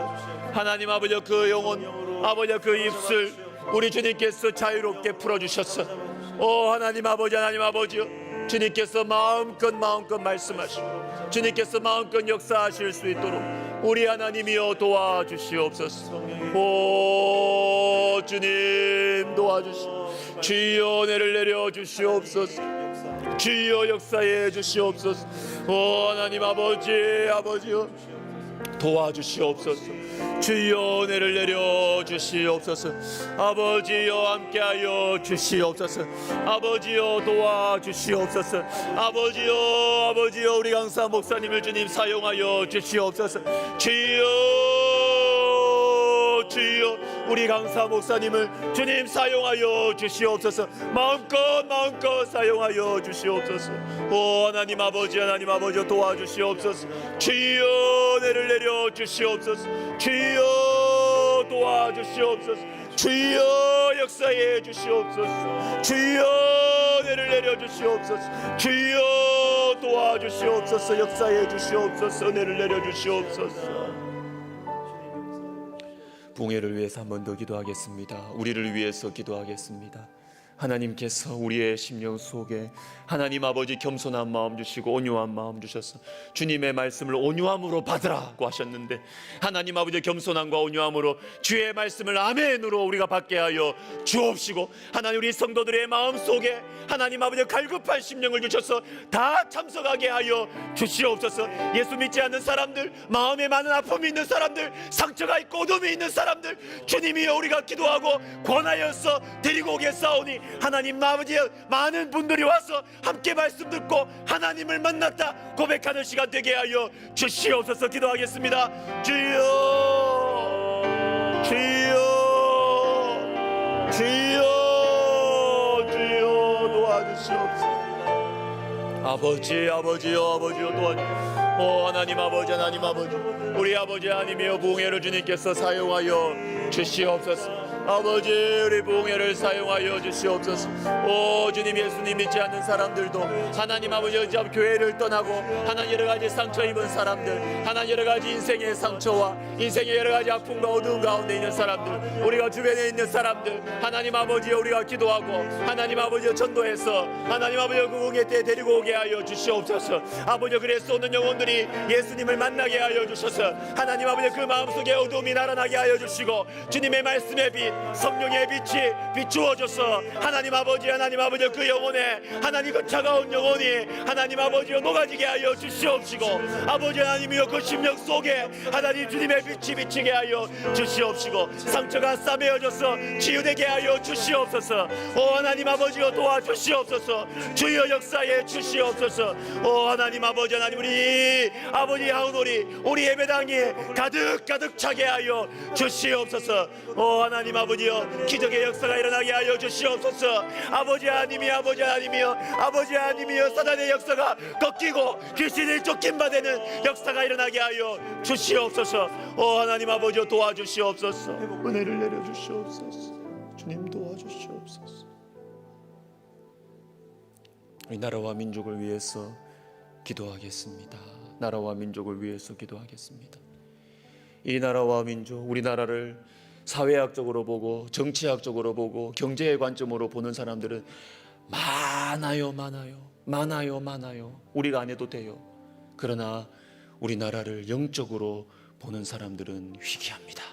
Speaker 1: 하나님 아버지 그 영혼, 아버지 그 입술 우리 주님께서 자유롭게 풀어주셨어. 오 하나님 아버지, 하나님 아버지요, 주님께서 마음껏 말씀하시고 주님께서 마음껏 역사하실 수 있도록 우리 하나님이여 도와주시옵소서. 오 주님 도와주시옵소서. 주여 은혜를 내려주시옵소서. 주여 역사해 주시옵소서. 오 하나님 아버지, 아버지여 도와주시옵소서. 주여 은혜를 내려 주시옵소서. 아버지여 함께하여 주시옵소서. 아버지여 도와주시옵소서. 아버지여 우리 강사 목사님을 주님 사용하여 주시옵소서. 주여 우리 강사 목사님을 주님 사용하여 주시옵소서. 마음껏 사용하여 주시옵소서. 오 하나님 아버지, 하나님 아버지 도와주시옵소서. 주여 은혜를 내려 주시옵소서. 주여 도와주시옵소서. 주여 역사해 주시옵소서. 주여 은혜를 내려 주시옵소서. 주여 도와주시옵소서. 역사해 주시옵소서. 은혜를 내려 주시옵소서. 부흥회를 위해서 한 번 더 기도하겠습니다. 우리를 위해서 기도하겠습니다. 하나님께서 우리의 심령 속에 하나님 아버지 겸손한 마음 주시고 온유한 마음 주셔서 주님의 말씀을 온유함으로 받으라고 하셨는데, 하나님 아버지 겸손함과 온유함으로 주의 말씀을 아멘으로 우리가 받게 하여 주옵시고, 하나님 우리 성도들의 마음 속에 하나님 아버지 갈급한 심령을 주셔서 다 참석하게 하여 주시옵소서. 예수 믿지 않는 사람들, 마음에 많은 아픔이 있는 사람들, 상처가 있고 어둠이 있는 사람들, 주님이여 우리가 기도하고 권하여서 데리고 오겠사오니 하나님 아버지 많은 분들이 와서 함께 말씀 듣고 하나님을 만났다 고백하는 시간 되게 하여 주시옵소서. 기도하겠습니다. 주여, 주여, 주여, 주여 도와주시옵소서. 아버지여 도와주시옵소서. 오 하나님 아버지, 하나님 아버지, 우리 아버지 하나님이여 부흥회를 주님께서 사용하여 주시옵소서. 아버지 우리 부흥회를 사용하여 주시옵소서. 오 주님, 예수님 믿지 않는 사람들도 하나님 아버지 교회를 떠나고 하나님 여러가지 상처 입은 사람들, 하나님 여러가지 인생의 상처와 인생의 여러가지 아픔과 어두운 가운데 있는 사람들, 우리가 주변에 있는 사람들 하나님 아버지 우리가 기도하고 하나님 아버지 전도해서 하나님 아버지 그 부흥회 때 데리고 오게 하여 주시옵소서. 아버지 그래서 오는 영혼들이 예수님을 만나게 하여 주셔서 하나님 아버지 그 마음속에 어두움이 날아나게 하여 주시고 주님의 말씀의 빛, 성령의 빛이 비추어져서 하나님 아버지 그 영혼에 하나님 그 차가운 영혼이 하나님 아버지여 녹아지게 하여 주시옵시고 아버지 하나님이여 그 심령 속에 하나님 주님의 빛이 비치게 하여 주시옵시고 상처가 싸매어져서 치유되게 하여 주시옵소서. 오 하나님 아버지여 도와주시옵소서. 주여 역사에 주시옵소서. 오 하나님 아버지 하나님 우리 아버지 하은오리 우리 예배당이 가득 차게 하여 주시옵소서. 오 하나님 아버지여 기적의 역사가 일어나게 하여 주시옵소서. 아버지 하나님이여 사단의 역사가 꺾이고 귀신이 쫓김 바되는 역사가 일어나게 하여 주시옵소서. 오 하나님 아버지여 도와주시옵소서. 은혜를 내려주시옵소서. 주님 도와주시옵소서. 우리 나라와 민족을 위해서 기도하겠습니다. 나라와 민족을 위해서 기도하겠습니다. 이 나라와 민족, 우리나라를 사회학적으로 보고 정치학적으로 보고 경제의 관점으로 보는 사람들은 많아요. 우리가 안 해도 돼요. 그러나 우리나라를 영적으로 보는 사람들은 희귀합니다.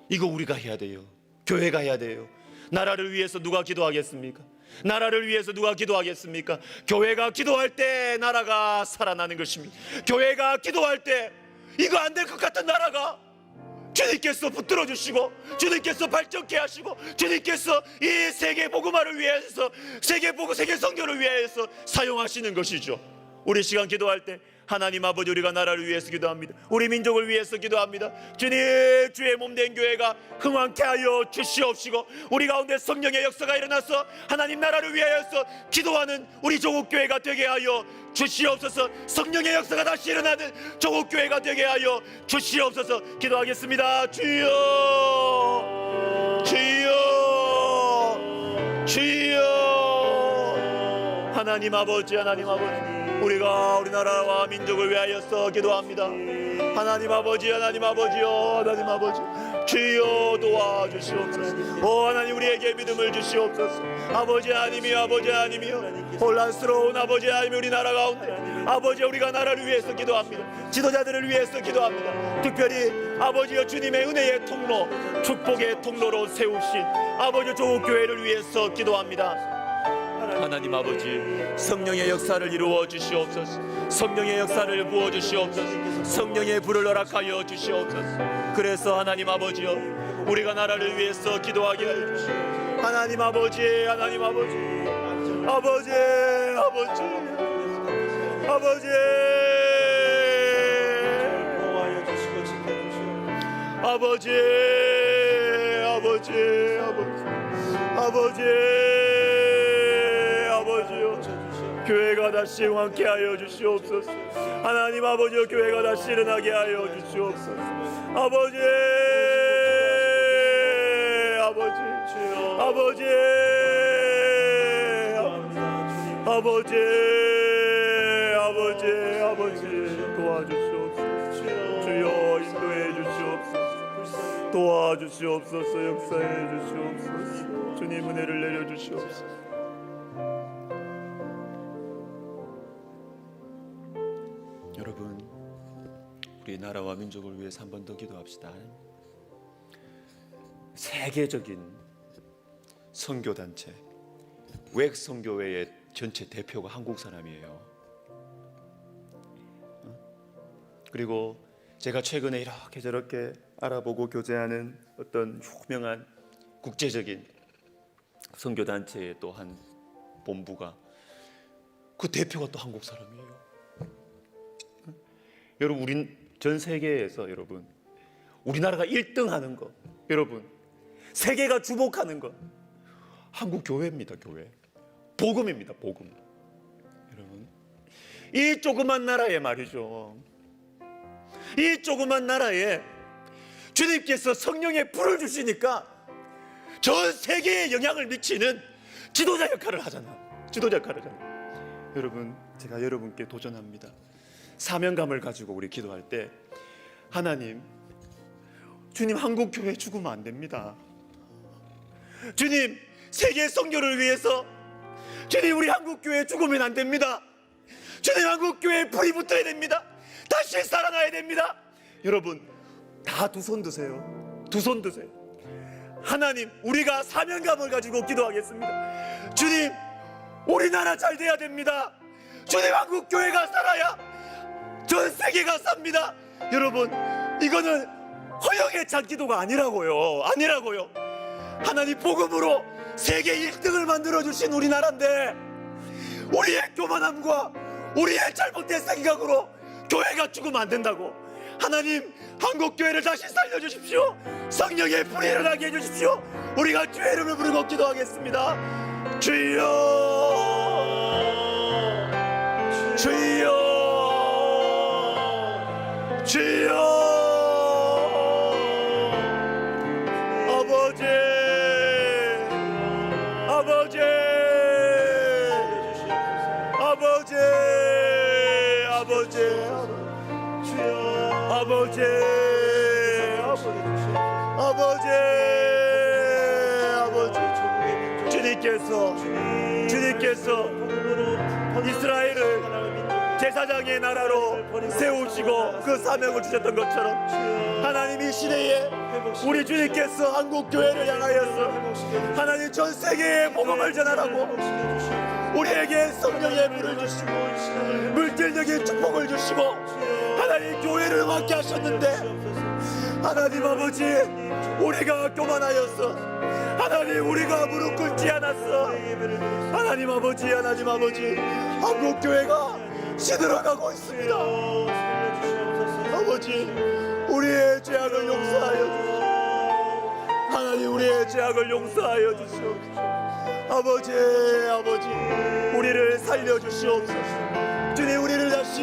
Speaker 1: 이거 우리가 해야 돼요. 교회가 해야 돼요. 나라를 위해서 누가 기도하겠습니까? 나라를 위해서 누가 기도하겠습니까? 교회가 기도할 때 나라가 살아나는 것입니다. 교회가 기도할 때 이거 안 될 것 같은 나라가 주님께서 붙들어 주시고 주님께서 발전케 하시고 주님께서 이 세계 복음화를 위해서 세계 선교를 위해서 사용하시는 것이죠. 우리 시간 기도할 때 하나님 아버지 우리가 나라를 위해서 기도합니다. 우리 민족을 위해서 기도합니다. 주님 주의 몸된 교회가 흥왕케 하여 주시옵시고 우리 가운데 성령의 역사가 일어나서 하나님 나라를 위하여서 기도하는 우리 조국교회가 되게 하여 주시옵소서. 성령의 역사가 다시 일어나는 조국교회가 되게 하여 주시옵소서. 기도하겠습니다. 주여 하나님 아버지 우리가 우리나라와 민족을 위하여서 기도합니다. 하나님 아버지요 주여 도와주시옵소서. 오 하나님 우리에게 믿음을 주시옵소서. 아버지 하나님이여 혼란스러운 아버지 하나님 우리나라 가운데 아버지 우리가 나라를 위해서 기도합니다. 지도자들을 위해서 기도합니다. 특별히 아버지여 주님의 은혜의 통로 축복의 통로로 세우신 아버지 조국교회를 위해서 기도합니다. 하나님 아버지 성령의 역사를 이루어 주시옵소서. 성령의 역사를 부어 주시옵소서. 성령의 불을 허락하여 주시옵소서. 그래서 하나님 아버지여 우리가 나라를 위해서 기도하게 하여 주시옵소서. 하나님 아버지 교회가 다시 왕케 하여 주시옵소서. 하나님 아버지여 교회가 다시 일어나게 하여 주시옵소서. 아버지 도와주시옵소서. 주여 인도해 주시옵소서. 도와주시옵소서. 역사해 주시옵소서. 주님 은혜를 내려 주시옵소서. 여러분 우리 나라와 민족을 위해서 한 번 더 기도합시다. 세계적인 선교단체 웩 선교회의 전체 대표가 한국 사람이에요. 그리고 제가 최근에 이렇게 저렇게 알아보고 교제하는 어떤 유명한 국제적인 선교단체의 또 한 본부가 그 대표가 또 한국 사람이에요. 여러분 우린 전 세계에서 여러분 우리나라가 1등하는 거 여러분 세계가 주목하는 거 한국 교회입니다. 교회 복음입니다. 복음. 여러분 이 조그만 나라에 말이죠. 이 조그만 나라에 주님께서 성령의 불을 주시니까 전 세계에 영향을 미치는 지도자 역할을 하잖아. 여러분 제가 여러분께 도전합니다. 사명감을 가지고 우리 기도할 때 하나님 주님 한국 교회 죽으면 안 됩니다. 주님 세계 선교를 위해서 주님 우리 한국 교회 죽으면 안 됩니다. 주님 한국 교회에 불이 붙어야 됩니다. 다시 살아나야 됩니다. 여러분 다 두 손 드세요. 하나님, 우리가 사명감을 가지고 기도하겠습니다. 주님, 우리나라 잘 돼야 됩니다. 주님, 한국 교회가 살아야 전 세계가 삽니다. 여러분, 이거는 허영에 찬 기도가 아니라고요. 하나님, 복음으로 세계 1등을 만들어주신 우리나라인데 우리의 교만함과 우리의 잘못된 생각으로 교회가 죽으면 안 된다고. 하나님, 한국교회를 다시 살려주십시오. 성령의 불이 일어나게 해주십시오. 우리가 주의 이름을 부르고 기도하겠습니다. 주여, 주여, 주여. 아버지, 아버지, 아버지, 아버지, 아버지, 아버지, 아버지, 주님께서 이스라엘을 제사장의 나라로 세우시고 그 사명을 주셨던 것처럼 하나님, 이 시대에 우리 주님께서 한국교회를 향하여서 하나님, 전 세계에 복음을 전하라고 우리에게 성령의 불을 주시고 물질적인 축복을 주시고 하나님, 교회를 맡게 하셨는데 하나님 아버지, 우리가 교만하였어. 하나님, 우리가 무릎 꿇지 않았어. 하나님 아버지, 한국교회가 시들어가고 있습니다. 아버지, 우리의 죄악을 용서하여 주시오. 하나님, 우리의 죄악을 용서하여 주시옵소서. 아버지, 우리를 살려주시옵소서. 주님, 우리를 다시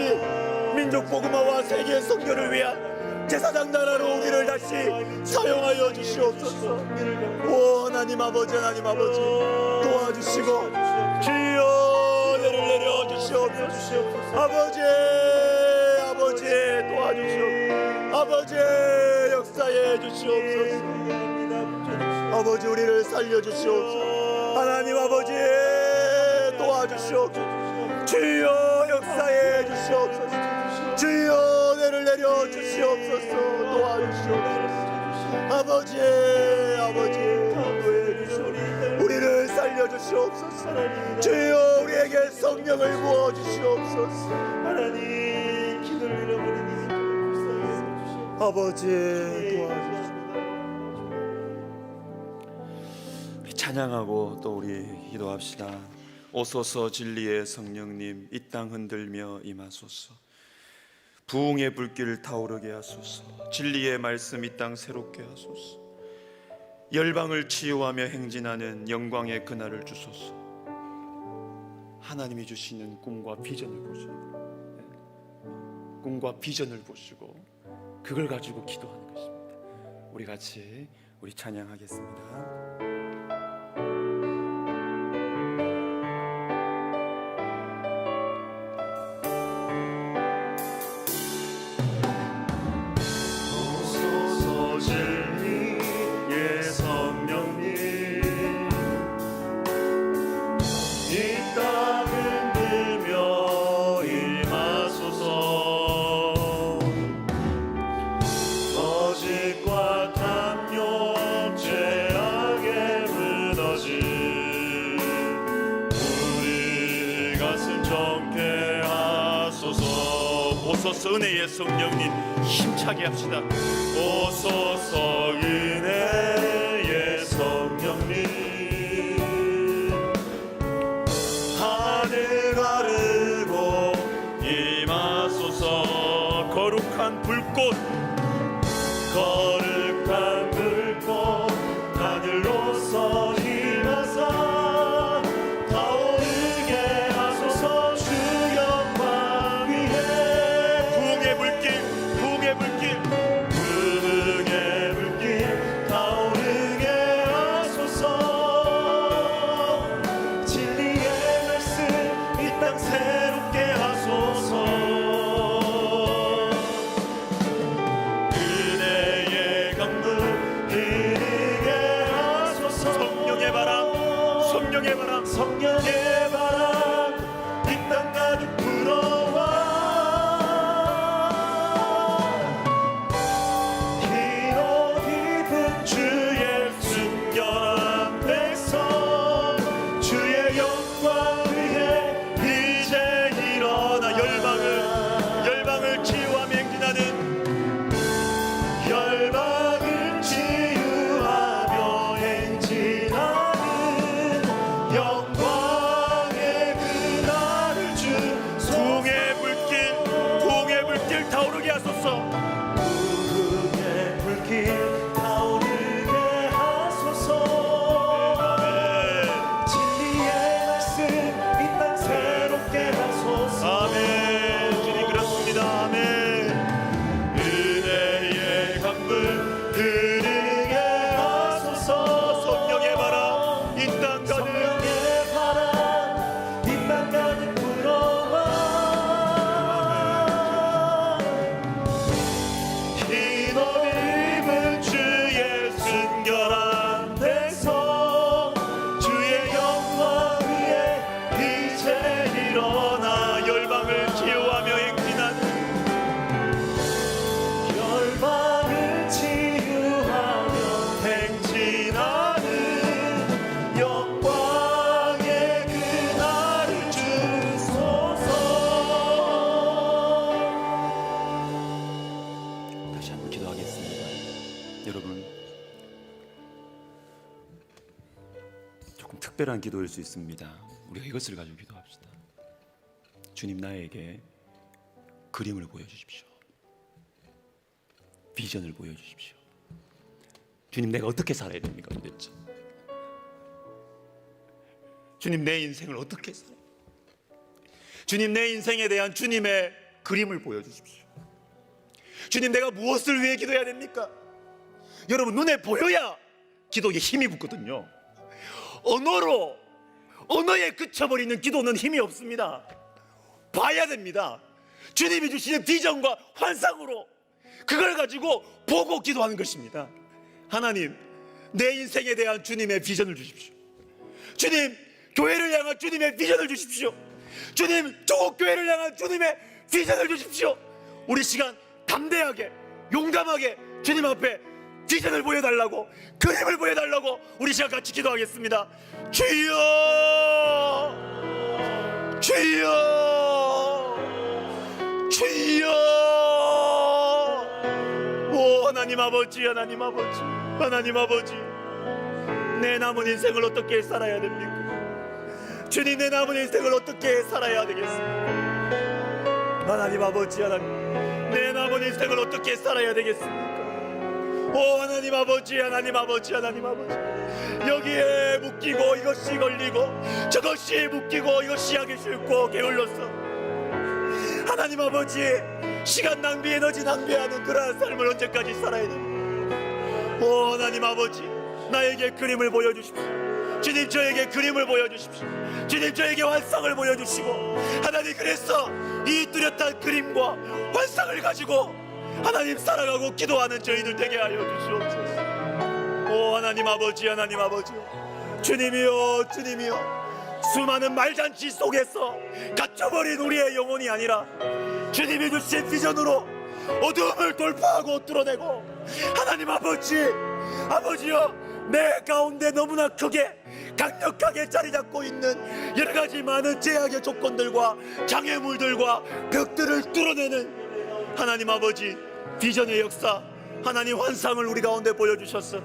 Speaker 1: 민족 복음화와 세계 선교를 위한 제사장 나라로 우리를 다시 사용하여 주시옵소서. 오 하나님 아버지, 도와주시고 주여 내를 내려 주시옵소서. 아버지, 도와주시옵소서. 아버지, 역사해 주시옵소서. 아버지, 우리를 살려주시옵소서. 하나님 아버지, 도와주시옵소서. 주여 역사해 주시옵소서. 주여 내를 내려 주시옵소서. 도와주시옵소서. 아버지, 인도해 주시옵소서. 우리를 살려주시옵소서. 주여 우리에게 성령을 부어주시옵소서. 하나님, 기도를 잃어버린 아버지, 도와주시옵소서. 찬양하고 또 우리 기도합시다. 오소서 진리의 성령님, 이 땅 흔들며 임하소서. 부흥의 불길 타오르게 하소서. 진리의 말씀 이 땅 새롭게 하소서. 열방을 치유하며 행진하는 영광의 그날을 주소서. 하나님이 주시는 꿈과 비전을 보시고, 꿈과 비전을 보시고 그걸 가지고 기도하는 것입니다. 우리 같이 우리 찬양하겠습니다. 오소서 은혜의 성령님, 힘차게 합시다. 오소서 은혜의 성령님, 하늘 가르고 임하소서. 거룩한 불꽃, 하늘로서 임하사 타오르게 하소서. 주 영광 위에 부흥의 불길 타오르게 하소서. 진리의 말씀 이 땅 새롭게 하소서. 은혜의 강물 흐르게 하소서. 성령의 바람 이 땅 가득 불어와. 기도 깊은 주 예수 특별한 기도일 수 있습니다. 우리가 이것을 가지고 기도합시다. 주님, 나에게 그림을 보여주십시오. 비전을 보여주십시오. 주님, 내가 어떻게 살아야 됩니까 도대체? 주님, 내 인생을 어떻게 살아야 됩니까? 주님, 내 인생에 대한 주님의 그림을 보여주십시오. 주님, 내가 무엇을 위해 기도해야 됩니까? 여러분, 눈에 보여야 기도에 힘이 붙거든요. 언어에 그쳐버리는 기도는 힘이 없습니다. 봐야 됩니다. 주님이 주시는 비전과 환상으로 그걸 가지고 보고 기도하는 것입니다. 하나님, 내 인생에 대한 주님의 비전을 주십시오. 주님, 교회를 향한 주님의 비전을 주십시오. 주님, 조국교회를 향한 주님의 비전을 주십시오. 우리 시간 담대하게 용감하게 주님 앞에 비전을 보여달라고, 그림을 보여달라고 우리 시간 같이 기도하겠습니다. 주여, 주여, 주여. 오 하나님 아버지, 하나님 아버지, 하나님 아버지, 내 남은 인생을 어떻게 살아야 됩니까? 주님, 내 남은 인생을 어떻게 살아야 되겠습니까? 하나님 아버지, 하나님, 내 남은 인생을 어떻게 살아야 되겠습니까? 오 하나님 아버지, 하나님 아버지, 하나님 아버지, 여기에 묶이고 이것이 걸리고 저것이 묶이고 이것이 하기 싫고 게을러서 하나님 아버지, 시간 낭비, 에너지 낭비하는 그러한 삶을 언제까지 살아야 됩니까? 오 하나님 아버지, 나에게 그림을 보여주십시오. 주님, 저에게 그림을 보여주십시오. 주님, 저에게 환상을 보여주시고, 하나님, 그래서 이 뚜렷한 그림과 환상을 가지고 하나님 살아가고 기도하는 저희들 되게 하여 주시옵소서. 오 하나님 아버지, 하나님 아버지, 주님이여, 주님이여, 수많은 말잔치 속에서 갇혀버린 우리의 영혼이 아니라 주님이 주신 비전으로 어둠을 돌파하고 뚫어내고, 하나님 아버지, 아버지여, 내 가운데 너무나 크게 강력하게 자리 잡고 있는 여러 가지 많은 제약의 조건들과 장애물들과 벽들을 뚫어내는 하나님 아버지 비전의 역사, 하나님 환상을 우리 가운데 보여주셨어.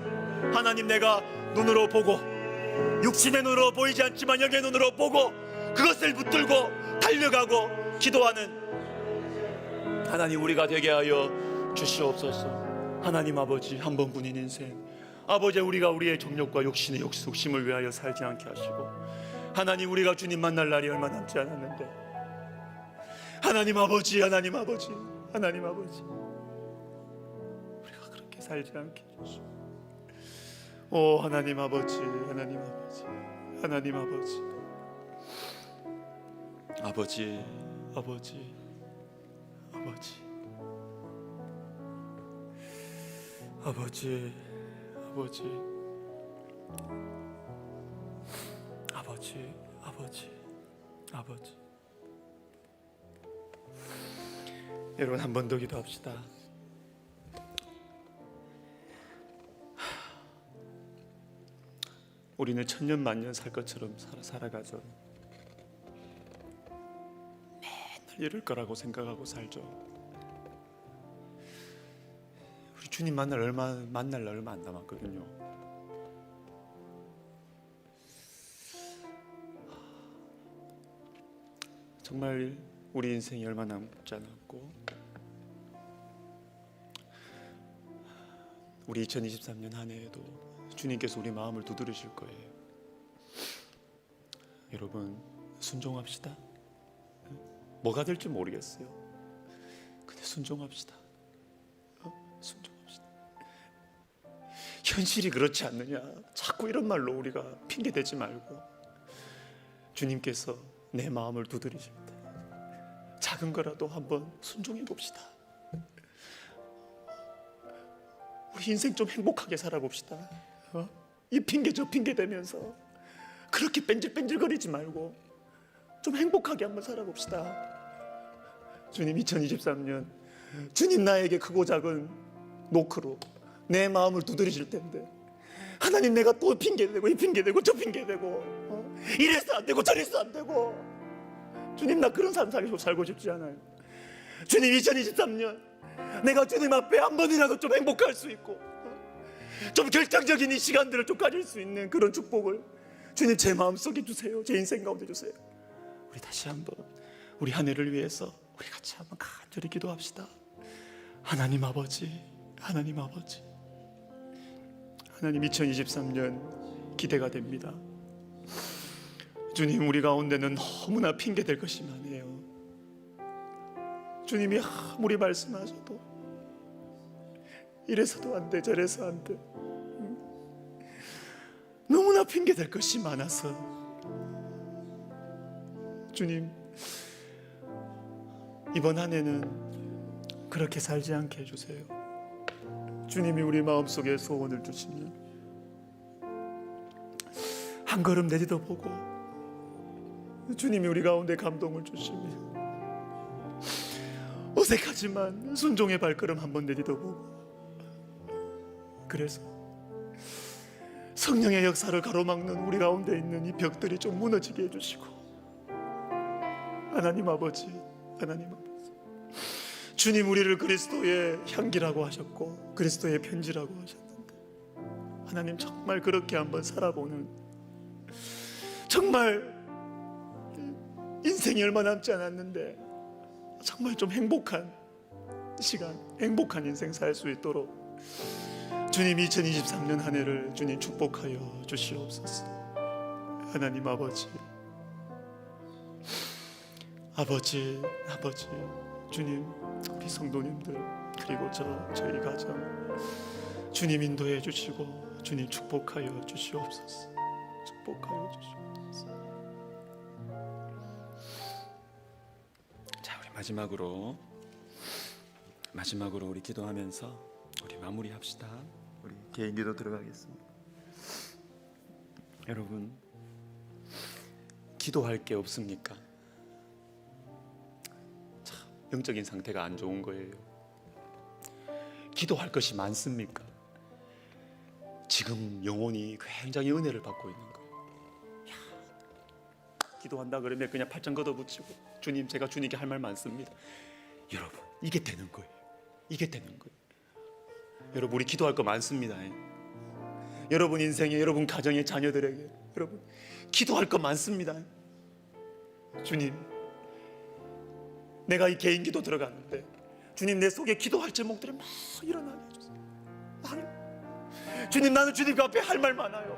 Speaker 1: 하나님, 내가 눈으로 보고, 육신의 눈으로 보이지 않지만 영의 눈으로 보고 그것을 붙들고 달려가고 기도하는 하나님 우리가 되게 하여 주시옵소서. 하나님 아버지, 한 번뿐인 인생, 아버지, 우리가 우리의 정욕과 욕심의 욕심을 위하여 살지 않게 하시고, 하나님, 우리가 주님 만날 날이 얼마 남지 않았는데, 하나님 아버지, 하나님 아버지, 하나님 아버지, 우리가 그렇게 살지 않게 해주시고, 오 하나님 아버지, 하나님 아버지, 하나님 아버지, 아버지, 아버지, 아버지, 아버지, 아버지, 아버지, 아버지, 아버지. 여러분, 한 번 더 기도합시다. 우리는 천년 만년 살 것처럼 살아가죠. 맨날 이럴 거라고 생각하고 살죠. 우리 주님 만날 날 얼마 안 남았거든요. 정말 우리 인생이 얼마 남지 않았고, 우리 2023년 한 해에도 주님께서 우리 마음을 두드리실 거예요. 여러분, 순종합시다. 뭐가 될지 모르겠어요. 근데 순종합시다. 순종합시다. 현실이 그렇지 않느냐, 자꾸 이런 말로 우리가 핑계 대지 말고, 주님께서 내 마음을 두드리실 때 작은 거라도 한번 순종해 봅시다. 우리 인생 좀 행복하게 살아봅시다. 이 핑계 저 핑계 대면서 그렇게 뺀질뺀질거리지 말고 좀 행복하게 한번 살아봅시다. 주님, 2023년 주님 나에게 크고 작은 노크로 내 마음을 두드리실 텐데, 하나님, 내가 또 핑계대고 이 핑계대고 저 핑계대고 이래서 안 되고 저래서 안 되고, 주님, 나 그런 삶 살고 싶지 않아요. 주님, 2023년 내가 주님 앞에 한 번이라도 좀 행복할 수 있고 좀 결정적인 이 시간들을 좀 가질 수 있는 그런 축복을 주님 제 마음속에 주세요. 제 인생 가운데 주세요. 우리 다시 한번 우리 한 해를 위해서 우리 같이 한번 간절히 기도합시다. 하나님 아버지, 하나님 아버지, 하나님 2023년 기대가 됩니다. 주님, 우리 가운데는 너무나 핑계댈 것이 많아요. 주님이 아무리 말씀하셔도 이래서도 안 돼, 저래서 안 돼, 너무나 핑계댈 것이 많아서 주님, 이번 한 해는 그렇게 살지 않게 해주세요. 주님이 우리 마음속에 소원을 주시면 한 걸음 내딛어보고, 주님이 우리 가운데 감동을 주시면 어색하지만 순종의 발걸음 한번 내딛어보고, 그래서 성령의 역사를 가로막는 우리 가운데 있는 이 벽들이 좀 무너지게 해주시고, 하나님 아버지, 하나님 아버지, 주님 우리를 그리스도의 향기라고 하셨고 그리스도의 편지라고 하셨는데, 하나님 정말 그렇게 한번 살아보는, 정말 인생이 얼마 남지 않았는데 정말 좀 행복한 시간, 행복한 인생 살 수 있도록 주님 2023년 한 해를 주님 축복하여 주시옵소서. 하나님 아버지, 아버지, 아버지, 주님 우리 성도님들 그리고 저희 가정 주님 인도해 주시고 주님 축복하여 주시옵소서. 축복하여 주시옵소서. 자, 우리 마지막으로 우리 기도하면서 우리 마무리합시다. 우리 개인 기도 들어가겠습니다. 여러분, 기도할 게 없습니까? 참 영적인 상태가 안 좋은 거예요. 기도할 것이 많습니까? 지금 영혼이 굉장히 은혜를 받고 있는 거예요. 기도한다 그러면 그냥 팔짱 걷어붙이고, 주님, 제가 주님께 할 말 많습니다. 여러분, 이게 되는 거예요. 이게 되는 거예요. 여러분, 우리 기도할 거 많습니다. 여러분 인생에, 여러분 가정의 자녀들에게 여러분 기도할 거 많습니다. 주님, 내가 이 개인 기도 들어갔는데 주님, 내 속에 기도할 제목들이 막 일어나게 해주세요. 주님, 나는 주님 앞에 할 말 많아요.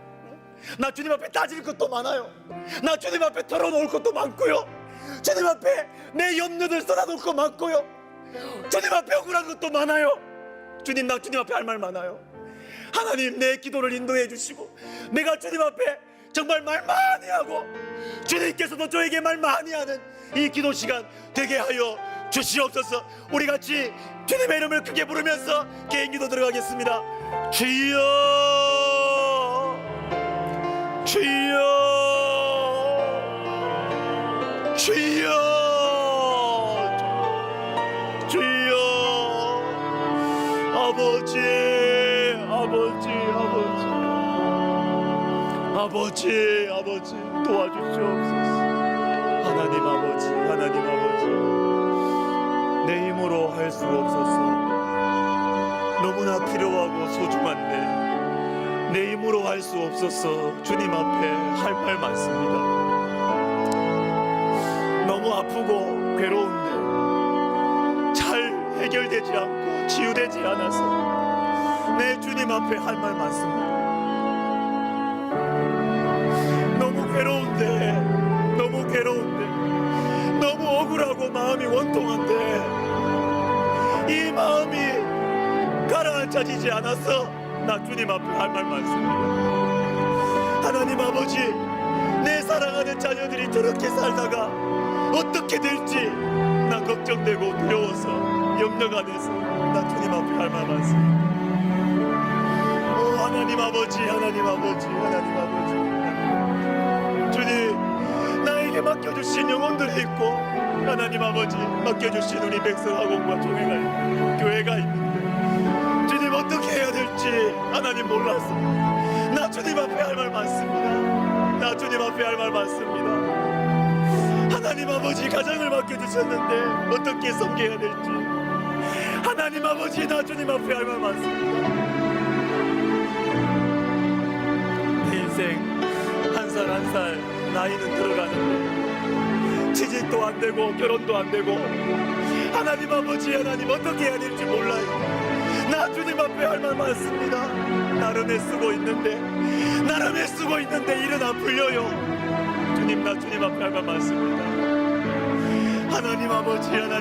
Speaker 1: 나 주님 앞에 따질 것도 많아요. 나 주님 앞에 털어놓을 것도 많고요. 주님 앞에 내 염려들 쏟아놓을 거 많고요. 주님 앞에 억울한 것도 많아요. 주님, 나 주님 앞에 할 말 많아요. 하나님, 내 기도를 인도해 주시고 내가 주님 앞에 정말 말 많이 하고 주님께서도 저에게 말 많이 하는 이 기도 시간 되게 하여 주시옵소서. 우리 같이 주님의 이름을 크게 부르면서 개인 기도 들어가겠습니다. 주여, 주여, 주여, 주여. 아버지, 아버지, 아버지, 아버지, 아버지, 도와주시옵소서. 하나님 아버지, 하나님 아버지, 내 힘으로 할 수 없어서 너무나 필요하고 소중한데 내 힘으로 할 수 없어서 주님 앞에 할 말 많습니다. 너무 아프고 괴로운데 잘 해결되지 않고 치유되지 않아서 내 주님 앞에 할 말 많습니다. 너무 괴로운데, 너무 괴로운데, 너무 억울하고 마음이 원통한데 이 마음이 가라앉아지지 않아서 나 주님 앞에 할 말 많습니다. 하나님 아버지, 내 사랑하는 자녀들이 저렇게 살다가 어떻게 될지 나 걱정되고 두려워서 염려가 돼서 나 주님 앞에 할 말 많습니다. 하나님 아버지, 하나님 아버지, 하나님 아버지, 주님, 나에게 맡겨주신 영혼들이 있고 하나님 아버지, 맡겨주신 우리 백성학원과 교회가 있는데 주님, 어떻게 해야 될지 하나님 몰라서 나 주님 앞에 할 말 많습니다. 나 주님 앞에 할 말 많습니다. 하나님 아버지, 가정을 맡겨주셨는데 어떻게 섬겨야 될지 하나님 아버지, 나 주님 앞에 할 말 많습니다. 내 인생 한 1살 나이는 들어가는데 취직도 안 되고 결혼도 안 되고 하나님 아버지 하나님 어떻게 해야 될지 몰라요. 나 주님 앞에 할 말 많습니다. 나름 애쓰고 있는데 일은 안 풀려요. 주님 나 주님 앞에 할 말 많습니다. 하나님 아버지 하나님